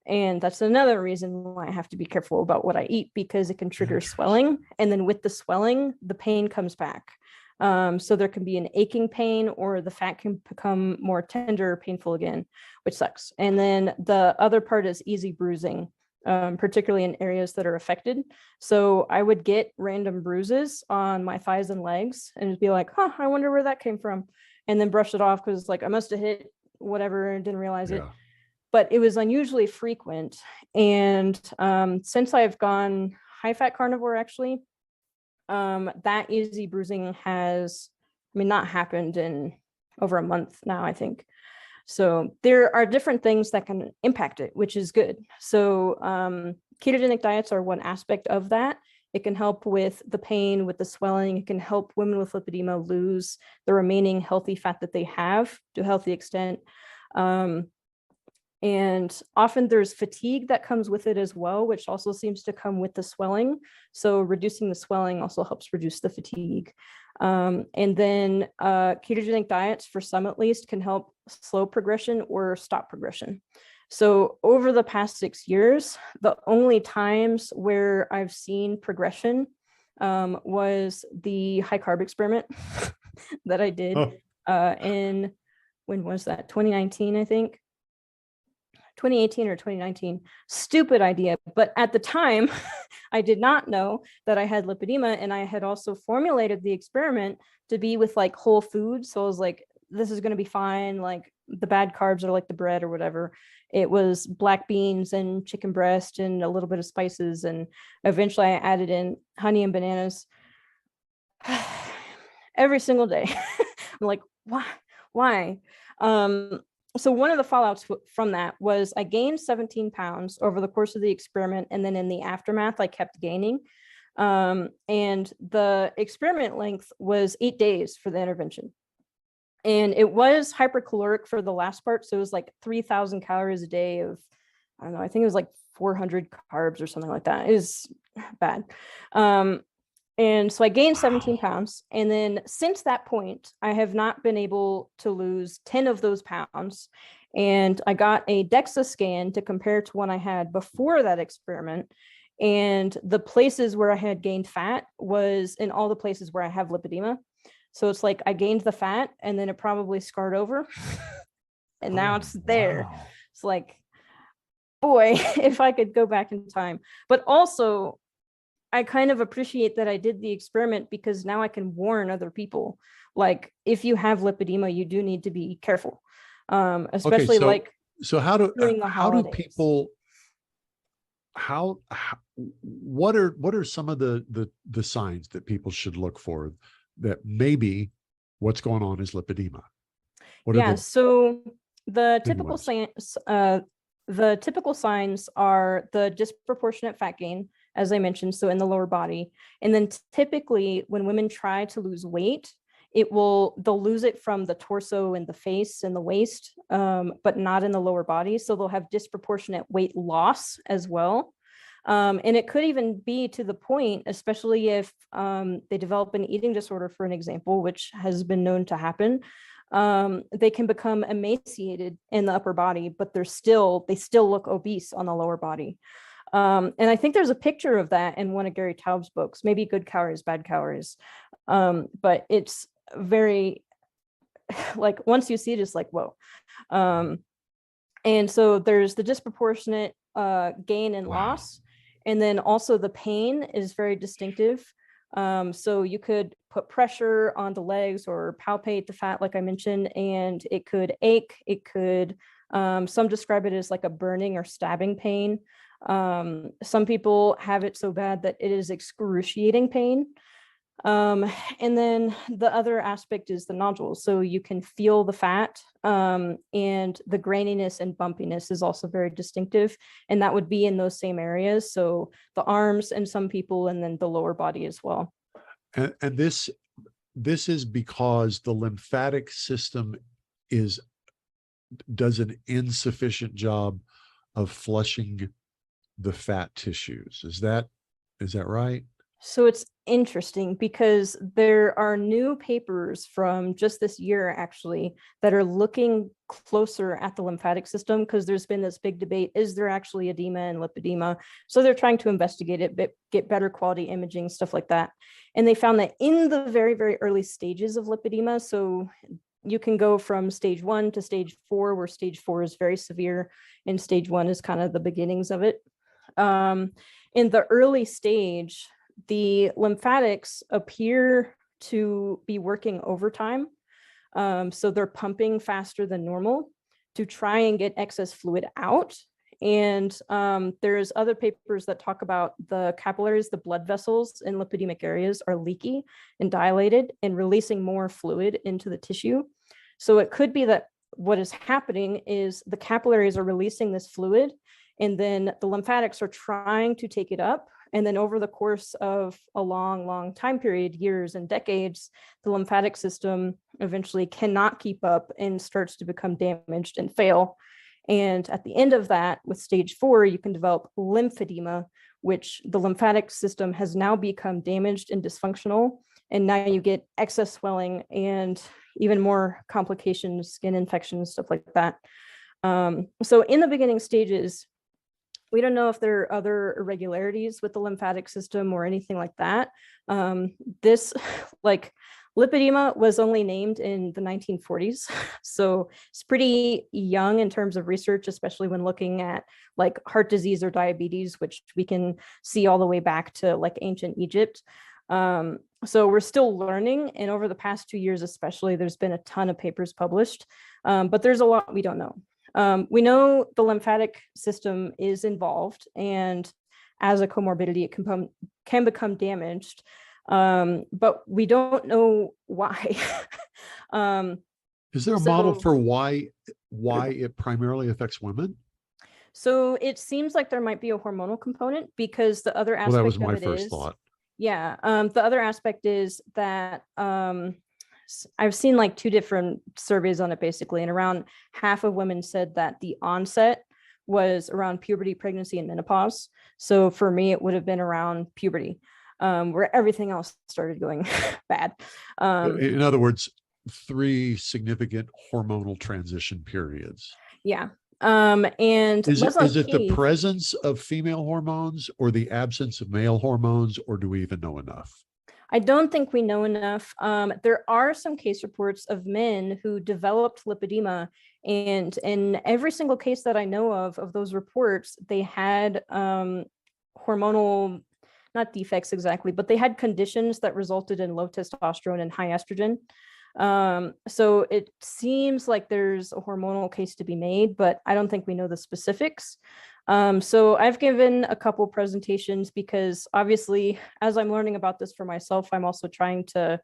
D: And that's another reason why I have to be careful about what I eat, because it can trigger swelling. And then with the swelling, the pain comes back. So there can be an aching pain, or the fat can become more tender, painful again, which sucks. And then the other part is easy bruising, particularly in areas that are affected. So I would get random bruises on my thighs and legs and just be like, huh, I wonder where that came from. And then brush it off because like I must have hit whatever and didn't realize it. But it was unusually frequent. And since I've gone high fat carnivore, actually, that easy bruising has, not happened in over a month now, I think. So there are different things that can impact it, which is good. So ketogenic diets are one aspect of that. It can help with the pain, with the swelling. It can help women with lipedema lose the remaining healthy fat that they have to a healthy extent. And often there's fatigue that comes with it as well, which also seems to come with the swelling. So reducing the swelling also helps reduce the fatigue. And then ketogenic diets, for some at least, can help slow progression or stop progression. So over the past 6 years, the only times where I've seen progression was the high carb experiment that I did in, when was that? 2019, I think. 2018 or 2019, stupid idea. But at the time, I did not know that I had lipedema, and I had also formulated the experiment to be with like whole foods. So I was like, this is going to be fine. Like the bad carbs are like the bread or whatever. It was black beans and chicken breast and a little bit of spices. And eventually I added in honey and bananas every single day. I'm like, why? So one of the fallouts from that was I gained 17 pounds over the course of the experiment. And then in the aftermath, I kept gaining. And the experiment length was 8 days for the intervention. And it was hypercaloric for the last part. So it was like 3,000 calories a day of, I don't know, I think it was like 400 carbs or something like that. It was bad. And so I gained 17 pounds. And then since that point, I have not been able to lose 10 of those pounds. And I got a DEXA scan to compare to one I had before that experiment. And the places where I had gained fat was in all the places where I have lipedema. So it's like I gained the fat and then it probably scarred over. And now it's there.
B: Wow.
D: It's like, boy, if I could go back in time. But also, I kind of appreciate that I did the experiment because now I can warn other people. Like, if you have lipedema, you do need to be careful, especially
B: so how do
D: during the holidays.
B: People? How what are some of the signs that people should look for that maybe what's going on is lipedema?
D: So the typical
B: ones?
D: signs, are the disproportionate fat gain, as I mentioned, so in the lower body. And then typically when women try to lose weight, they'll lose it from the torso and the face and the waist, but not in the lower body. So they'll have disproportionate weight loss as well. And it could even be to the point, especially if they develop an eating disorder, for an example, which has been known to happen. They can become emaciated in the upper body, but they still look obese on the lower body. And I think there's a picture of that in one of Gary Taub's books, maybe Good Calories, Bad Calories. But it's very, like, once you see it, it's like, whoa. And so there's the disproportionate gain and loss. And then also the pain is very distinctive. So you could put pressure on the legs or palpate the fat, like I mentioned, and it could ache. It could, some describe it as like a burning or stabbing pain. Some people have it so bad that it is excruciating pain. And then the other aspect is the nodules. So you can feel the fat, and the graininess and bumpiness is also very distinctive. And that would be in those same areas. So the arms and some people, and then the lower body as well.
B: And this is because the lymphatic system does an insufficient job of flushing the fat tissues. Is that right?
D: So it's interesting because there are new papers from just this year, actually, that are looking closer at the lymphatic system, because there's been this big debate, is there actually edema and lipedema? So they're trying to investigate it, get better quality imaging, stuff like that. And they found that in the very, very early stages of lipedema, so you can go from stage 1 to stage 4, where stage 4 is very severe and stage 1 is kind of the beginnings of it. In the early stage, the lymphatics appear to be working overtime. So they're pumping faster than normal to try and get excess fluid out. And there's other papers that talk about the capillaries, the blood vessels in lipedemic areas are leaky and dilated and releasing more fluid into the tissue. So it could be that what is happening is the capillaries are releasing this fluid, and then the lymphatics are trying to take it up. And then over the course of a long, long time period, years and decades, the lymphatic system eventually cannot keep up and starts to become damaged and fail. And at the end of that, with stage 4, you can develop lymphedema, which the lymphatic system has now become damaged and dysfunctional. And now you get excess swelling and even more complications, skin infections, stuff like that. So in the beginning stages, we don't know if there are other irregularities with the lymphatic system or anything like that. This, like, lipedema was only named in the 1940s. So it's pretty young in terms of research, especially when looking at like heart disease or diabetes, which we can see all the way back to like ancient Egypt. So we're still learning. And over the past 2 years, especially, there's been a ton of papers published, but there's a lot we don't know. We know the lymphatic system is involved, and as a comorbidity, it can become damaged, but we don't know why.
B: Is there a model for why it primarily affects women?
D: So it seems like there might be a hormonal component, because the other aspect
B: that was
D: of
B: my
D: it
B: first
D: is,
B: thought.
D: yeah, the other aspect is that I've seen like two different surveys on it basically, and around half of women said that the onset was around puberty, pregnancy, and menopause. So for me, it would have been around puberty, where everything else started going bad.
B: In other words, 3 significant hormonal transition periods.
D: Yeah. And
B: is it the
D: Keith,
B: presence of female hormones or the absence of male hormones, or do we even know enough?
D: I don't think we know enough. There are some case reports of men who developed lipedema, and in every single case that I know of those reports, they had hormonal, not defects exactly, but they had conditions that resulted in low testosterone and high estrogen. So it seems like there's a hormonal case to be made, but I don't think we know the specifics. So I've given a couple presentations because obviously, as I'm learning about this for myself, I'm also trying to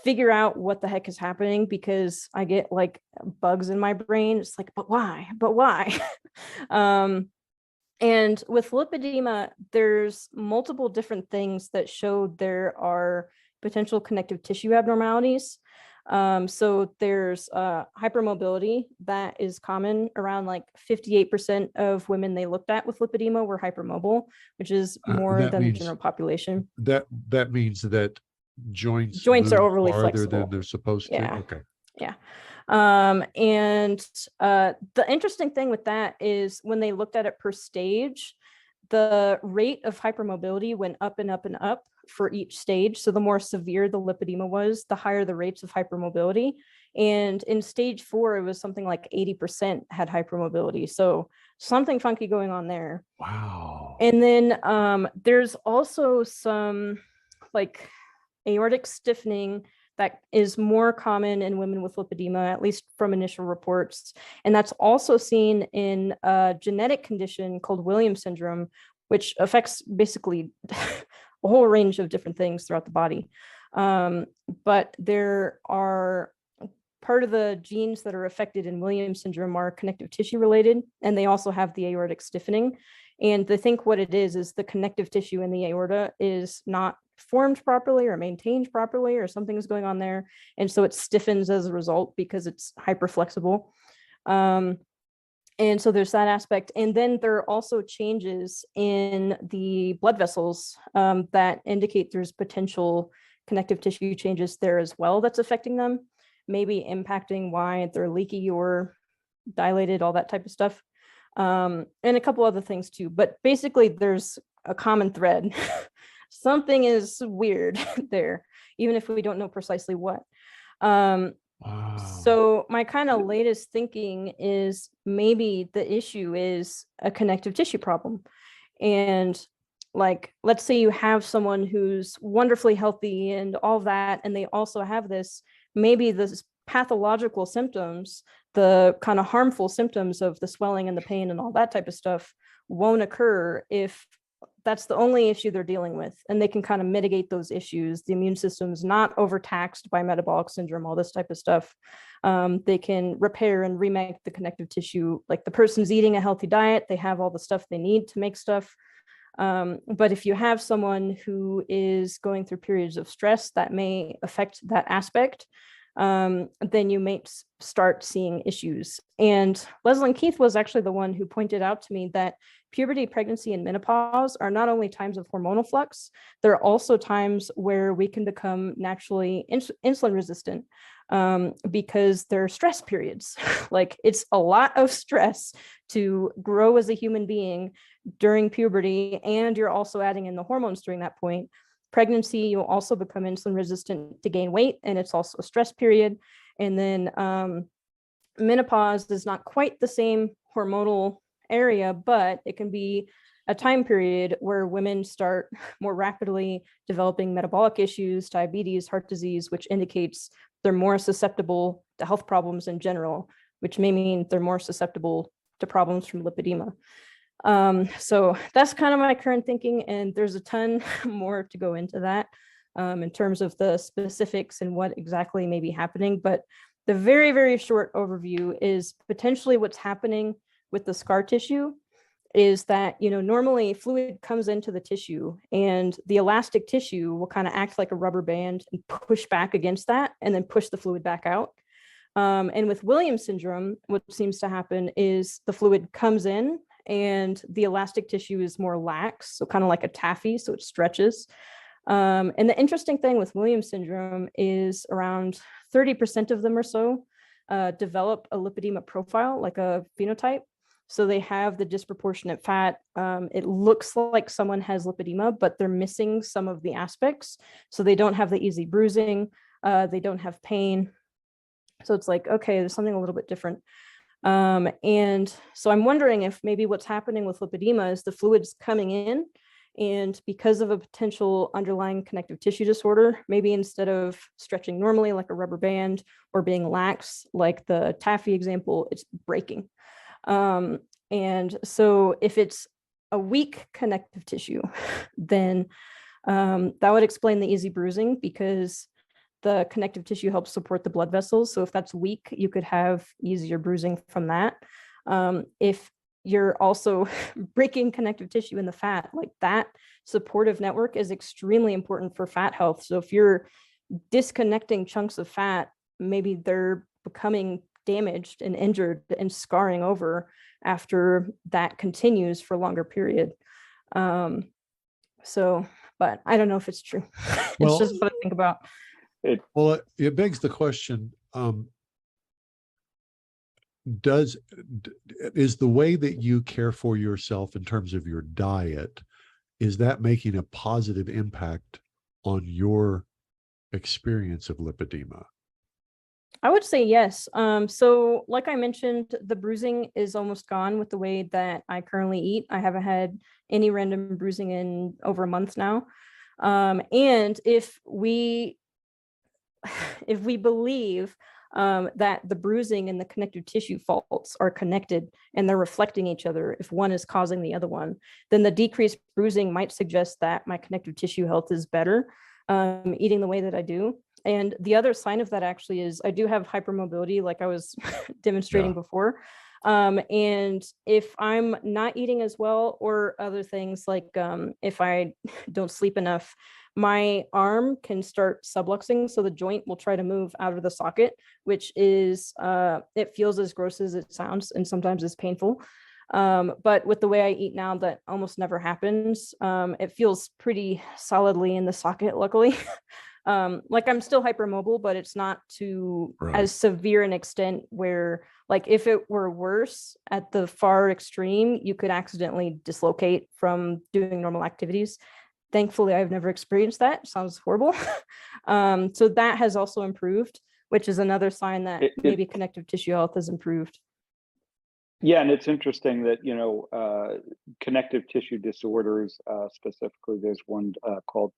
D: figure out what the heck is happening, because I get like bugs in my brain. It's like, but why? But why? And with lipedema, there's multiple different things that show there are potential connective tissue abnormalities. So there's hypermobility that is common. Around like 58% of women they looked at with lipedema were hypermobile, which is more than the general population.
B: That means that joints
D: are overly
B: farther
D: flexible
B: than they're supposed to. Okay.
D: Yeah. And the interesting thing with that is when they looked at it per stage, the rate of hypermobility went up and up and up for each stage. So the more severe the lipedema was, the higher the rates of hypermobility. And in stage 4, it was something like 80% had hypermobility. So something funky going on there.
B: Wow.
D: And then there's also some like aortic stiffening that is more common in women with lipedema, at least from initial reports. And that's also seen in a genetic condition called Williams syndrome, which affects basically a whole range of different things throughout the body. But there are part of the genes that are affected in Williams syndrome are connective tissue related, and they also have the aortic stiffening. And they think what it is the connective tissue in the aorta is not formed properly or maintained properly, or something's going on there. And so it stiffens as a result because it's hyperflexible. And so there's that aspect. And then there are also changes in the blood vessels that indicate there's potential connective tissue changes there as well that's affecting them, maybe impacting why they're leaky or dilated, all that type of stuff. And a couple other things too. But basically, there's a common thread. Something is weird there, even if we don't know precisely what.
B: Wow.
D: So my kind of latest thinking is maybe the issue is a connective tissue problem. And like, let's say you have someone who's wonderfully healthy and all that, and they also have this, maybe this pathological symptoms, the kind of harmful symptoms of the swelling and the pain and all that type of stuff won't occur if that's the only issue they're dealing with, and they can kind of mitigate those issues. The immune system's not overtaxed by metabolic syndrome, all this type of stuff. They can repair and remake the connective tissue. Like the person's eating a healthy diet, they have all the stuff they need to make stuff. But if you have someone who is going through periods of stress that may affect that aspect, then you may start seeing issues. And Leslie Keith was actually the one who pointed out to me that puberty, pregnancy, and menopause are not only times of hormonal flux, there are also times where we can become naturally insulin resistant because they're stress periods. Like it's a lot of stress to grow as a human being during puberty, and you're also adding in the hormones during that point. Pregnancy, you'll also become insulin resistant to gain weight, and it's also a stress period. And then menopause is not quite the same hormonal area, but it can be a time period where women start more rapidly developing metabolic issues, diabetes, heart disease, which indicates they're more susceptible to health problems in general, which may mean they're more susceptible to problems from lipedema. So that's kind of my current thinking, and there's a ton more to go into that in terms of the specifics and what exactly may be happening. But the very, very short overview is potentially what's happening with the scar tissue is that, normally fluid comes into the tissue and the elastic tissue will kind of act like a rubber band and push back against that and then push the fluid back out. And with Williams syndrome, what seems to happen is the fluid comes in and the elastic tissue is more lax, so kind of like a taffy, so it stretches. And the interesting thing with Williams syndrome is around 30% of them or so develop a lipedema profile, like a phenotype. So they have the disproportionate fat. It looks like someone has lipedema, but they're missing some of the aspects. So they don't have the easy bruising. They don't have pain. So it's like, okay, there's something a little bit different. And so I'm wondering if maybe what's happening with lipedema is the fluid's coming in, and because of a potential underlying connective tissue disorder, maybe instead of stretching normally like a rubber band or being lax, like the taffy example, it's breaking. And so if it's a weak connective tissue, then that would explain the easy bruising, because the connective tissue helps support the blood vessels. So if that's weak, you could have easier bruising from that. If you're also breaking connective tissue in the fat, like that supportive network is extremely important for fat health. So if you're disconnecting chunks of fat, maybe they're becoming damaged and injured and scarring over after that continues for a longer period. But I don't know if it's true. It's just what I think about.
B: It begs the question, is the way that you care for yourself in terms of your diet, is that making a positive impact on your experience of lipedema?
D: I would say yes. So like I mentioned, the bruising is almost gone with the way that I currently eat. I haven't had any random bruising in over a month now. And if we believe that the bruising and the connective tissue faults are connected and they're reflecting each other, if one is causing the other one, then the decreased bruising might suggest that my connective tissue health is better eating the way that I do. And the other sign of that actually is I do have hypermobility, like I was demonstrating before. And if I'm not eating as well, or other things like if I don't sleep enough, my arm can start subluxing. So the joint will try to move out of the socket, which is, it feels as gross as it sounds, and sometimes it's painful. But with the way I eat now, that almost never happens. It feels pretty solidly in the socket, luckily. Like I'm still hypermobile, but it's not to as severe an extent where, like, if it were worse at the far extreme, you could accidentally dislocate from doing normal activities. Thankfully, I've never experienced that. Sounds horrible. So that has also improved, which is another sign that maybe connective tissue health has improved.
C: Yeah, and it's interesting that, connective tissue disorders, specifically, there's one called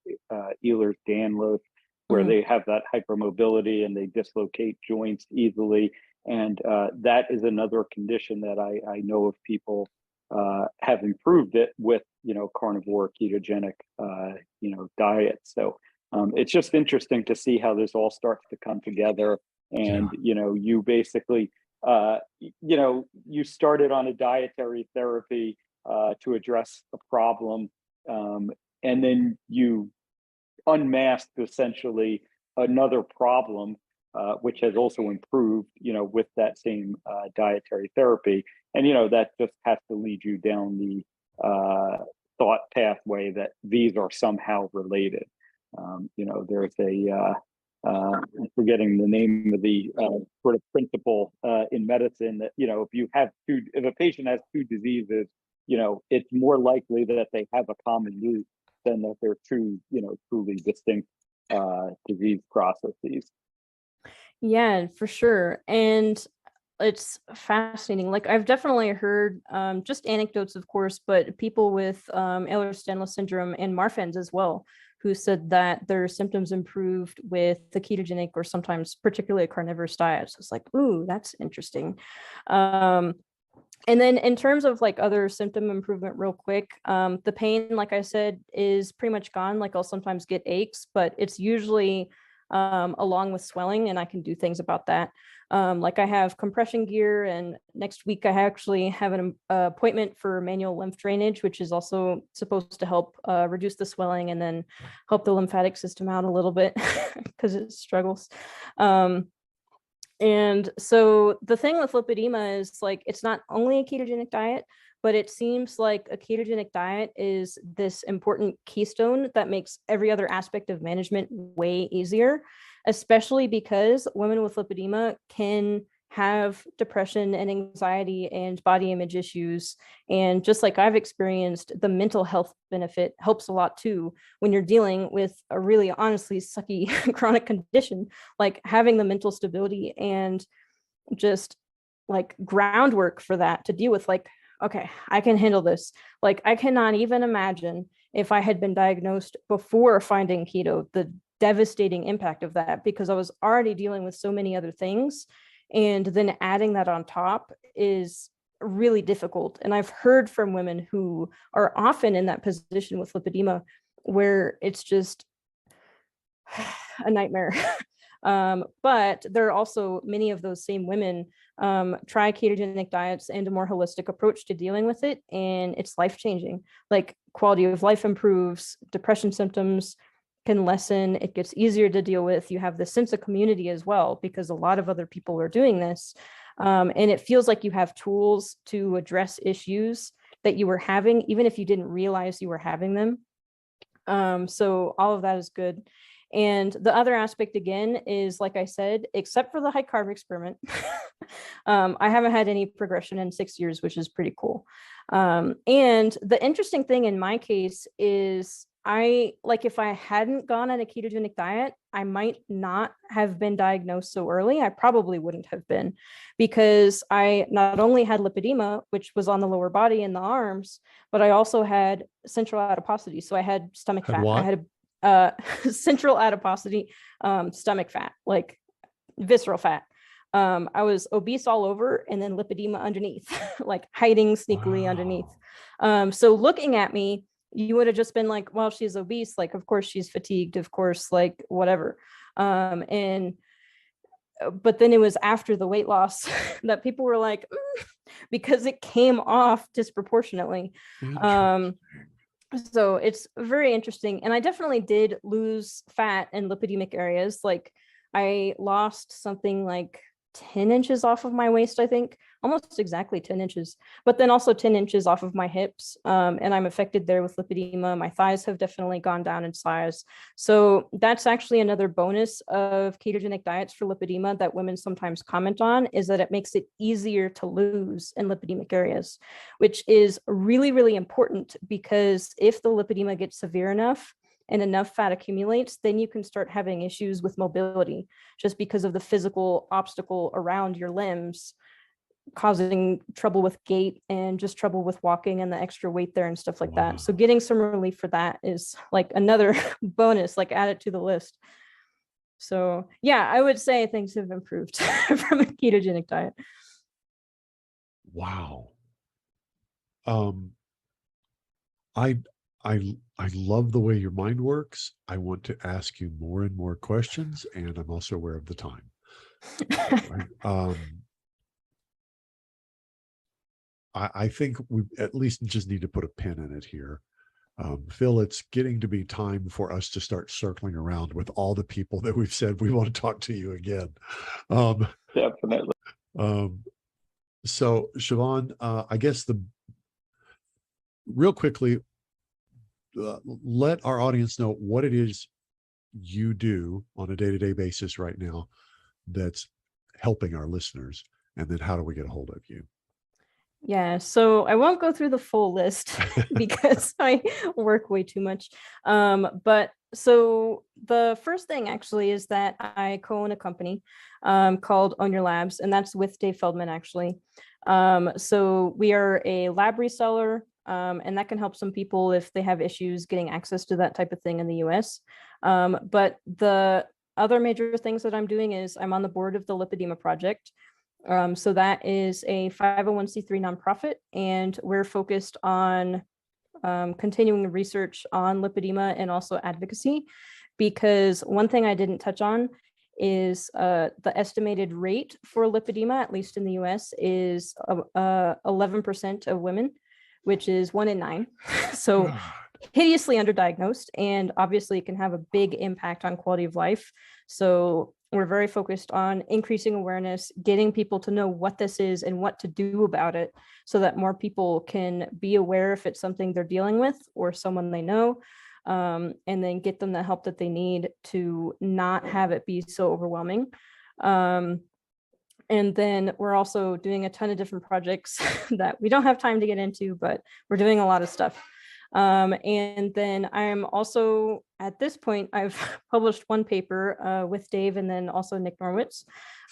C: Ehlers-Danlos, where they have that hypermobility and they dislocate joints easily. And that is another condition that I know of people have improved it with, carnivore, ketogenic, diet. So it's just interesting to see how this all starts to come together. And, you basically, you started on a dietary therapy to address a problem, and then you unmasked essentially another problem, which has also improved, with that same dietary therapy. And, that just has to lead you down the thought pathway that these are somehow related. There's I'm forgetting the name of the sort of principle in medicine that, if a patient has two diseases, it's more likely that they have a common root than that they're two, truly distinct disease processes.
D: Yeah, for sure. And it's fascinating. Like I've definitely heard just anecdotes, of course, but people with Ehlers-Danlos syndrome and Marfan's as well, who said that their symptoms improved with the ketogenic or sometimes particularly a carnivorous diet. So it's like, ooh, that's interesting. And then in terms of like other symptom improvement real quick, the pain, like I said, is pretty much gone. Like I'll sometimes get aches, but it's usually along with swelling, and I can do things about that. Like I have compression gear, and next week I actually have an appointment for manual lymph drainage, which is also supposed to help reduce the swelling and then help the lymphatic system out a little bit because it struggles. And so the thing with lipedema is, like, it's not only a ketogenic diet, but it seems like a ketogenic diet is this important keystone that makes every other aspect of management way easier, especially because women with lipedema can have depression and anxiety and body image issues. And just like I've experienced, the mental health benefit helps a lot too when you're dealing with a really honestly sucky chronic condition. Like having the mental stability and just like groundwork for that to deal with, like, okay, I can handle this. Like, I cannot even imagine if I had been diagnosed before finding keto, the devastating impact of that, because I was already dealing with so many other things. And then adding that on top is really difficult. And I've heard from women who are often in that position with lipedema where it's just a nightmare. But there are also many of those same women try ketogenic diets and a more holistic approach to dealing with it, and it's life-changing. Like, quality of life improves, depression symptoms can lessen, it gets easier to deal with. You have the sense of community as well, because a lot of other people are doing this. And it feels like you have tools to address issues that you were having, even if you didn't realize you were having them. So all of that is good. And the other aspect, again, is, like I said, except for the high carb experiment, I haven't had any progression in 6 years, which is pretty cool. And the interesting thing in my case is, if I hadn't gone on a ketogenic diet, I might not have been diagnosed so early. I probably wouldn't have been, because I not only had lipedema, which was on the lower body and the arms, but I also had central adiposity. So I had stomach fat.
B: What?
D: I had central adiposity, stomach fat, like visceral fat. I was obese all over, and then lipedema underneath, like hiding sneakily underneath. So looking at me, you would have just been like, well, she's obese. Like, of course she's fatigued, of course, like whatever. But then it was after the weight loss that people were like, because it came off disproportionately. So it's very interesting. And I definitely did lose fat in lipedemic areas. Like, I lost something like 10 inches off of my waist, I think, almost exactly 10 inches, but then also 10 inches off of my hips. And I'm affected there with lipedema. My thighs have definitely gone down in size. So that's actually another bonus of ketogenic diets for lipedema that women sometimes comment on, is that it makes it easier to lose in lipedemic areas, which is really, really important, because if the lipedema gets severe enough and enough fat accumulates, then you can start having issues with mobility, just because of the physical obstacle around your limbs, causing trouble with gait and just trouble with walking and the extra weight there and stuff like that. So getting some relief for that is like another bonus, like add it to the list. So yeah, I would say things have improved from a ketogenic diet.
B: Wow. I love the way your mind works. I want to ask you more and more questions, and I'm also aware of the time. I think we at least just need to put a pin in it here. Phil, it's getting to be time for us to start circling around with all the people that we've said we want to talk to you again.
C: Definitely.
B: So Siobhan, I guess real quickly, let our audience know what it is you do on a day-to-day basis right now that's helping our listeners, and then how do we get a hold of you?
D: Yeah, so I won't go through the full list because I work way too much. But so the first thing actually is that I co-own a company called Own Your Labs, and that's with Dave Feldman actually. So we are a lab reseller, and that can help some people if they have issues getting access to that type of thing in the US. But the other major things that I'm doing is I'm on the board of the Lymphedema Project. So that is a 501c3 nonprofit, and we're focused on continuing the research on lipedema and also advocacy. because one thing I didn't touch on is the estimated rate for lipedema, at least in the US, is 11% of women, which is 1 in 9. So hideously underdiagnosed, and obviously it can have a big impact on quality of life. So we're very focused on increasing awareness, getting people to know what this is and what to do about it, so that more people can be aware if it's something they're dealing with or someone they know, and then get them the help that they need to not have it be so overwhelming. And then we're also doing a ton of different projects that we don't have time to get into, but we're doing a lot of stuff. And then I'm also, at this point, I've published one paper with Dave and then also Nick Norwitz.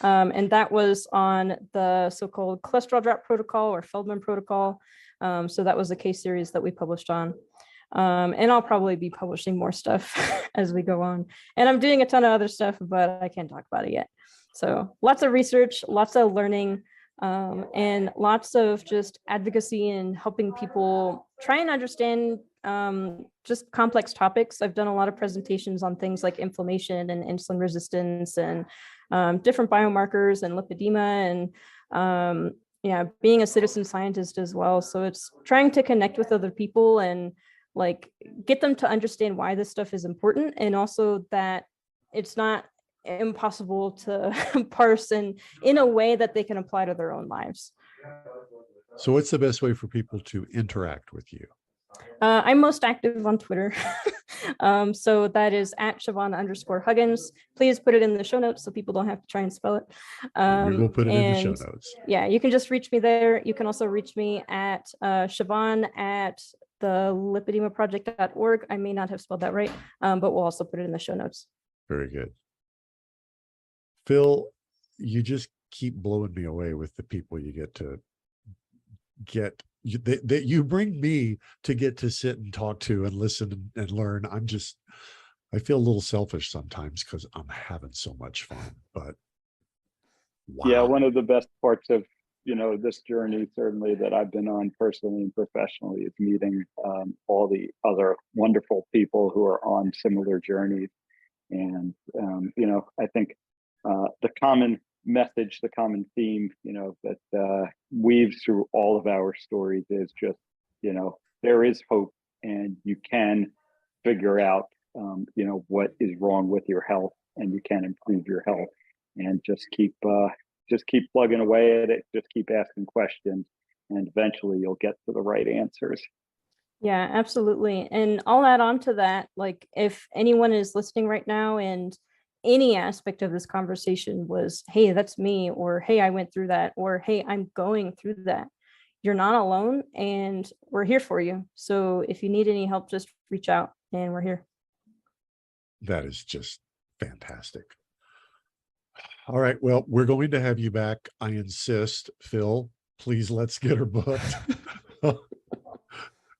D: And that was on the so-called cholesterol drop protocol or Feldman protocol. So that was a case series that we published on. And I'll probably be publishing more stuff as we go on. And I'm doing a ton of other stuff, but I can't talk about it yet. So lots of research, lots of learning, and lots of just advocacy and helping people try and understand just complex topics. I've done a lot of presentations on things like inflammation and insulin resistance and different biomarkers and lipedema and yeah, being a citizen scientist as well. So it's trying to connect with other people and like get them to understand why this stuff is important, and also that it's not impossible to parse and in a way that they can apply to their own lives.
B: So what's the best way for people to interact with you?
D: I'm most active on Twitter. So that is at Siobhan_Huggins. Please put it in the show notes so people don't have to try and spell it.
B: We will put it in the show notes.
D: Yeah, you can just reach me there. You can also reach me at Siobhan at the lipedemaproject.org. I may not have spelled that right, but we'll also put it in the show notes.
B: Very good. Phil, you just keep blowing me away with the people you get to get, that you bring me to get to sit and talk to and listen and learn. I feel a little selfish sometimes because I'm having so much fun, but wow.
C: Yeah, one of the best parts of, this journey, certainly that I've been on personally and professionally, is meeting all the other wonderful people who are on similar journeys. And, I think the common message, the common theme, that weaves through all of our stories is just, there is hope, and you can figure out, what is wrong with your health, and you can improve your health, and just keep plugging away at it, just keep asking questions, and eventually you'll get to the right answers.
D: Yeah, absolutely. And I'll add on to that, like if anyone is listening right now and any aspect of this conversation was, hey, that's me, or hey, I went through that, or hey, I'm going through that, you're not alone, and we're here for you. So if you need any help, just reach out, and we're here.
B: That is just fantastic. All right. Well, we're going to have you back. I insist, Phil, please, let's get her booked.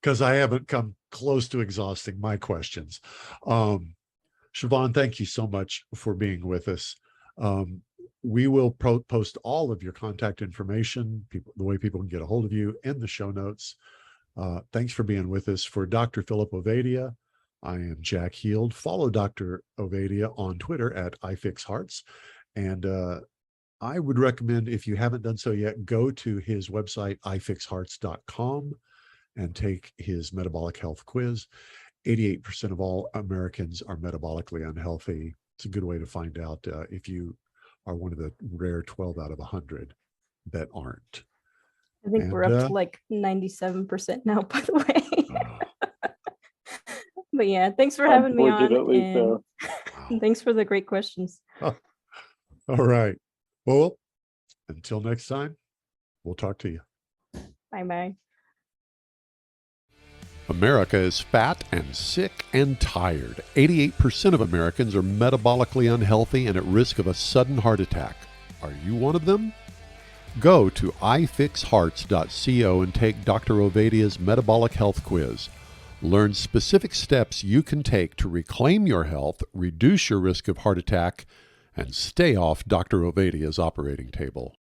B: Because I haven't come close to exhausting my questions. Siobhan, thank you so much for being with us. We will post all of your contact information, the way people can get a hold of you, in the show notes. Thanks for being with us. For Dr. Philip Ovadia, I am Jack Heald. Follow Dr. Ovadia on Twitter at iFixHearts. And I would recommend, if you haven't done so yet, go to his website, ifixhearts.com, and take his metabolic health quiz. 88% of all Americans are metabolically unhealthy. It's a good way to find out if you are one of the rare 12 out of 100 that aren't.
D: I think we're up to like 97% now, by the way. But yeah, thanks for having me on. And thanks for the great questions.
B: All right. Well, until next time, we'll talk to you.
D: Bye-bye.
E: America is fat and sick and tired. 88% of Americans are metabolically unhealthy and at risk of a sudden heart attack. Are you one of them? Go to ifixhearts.co and take Dr. Ovadia's metabolic health quiz. Learn specific steps you can take to reclaim your health, reduce your risk of heart attack, and stay off Dr. Ovadia's operating table.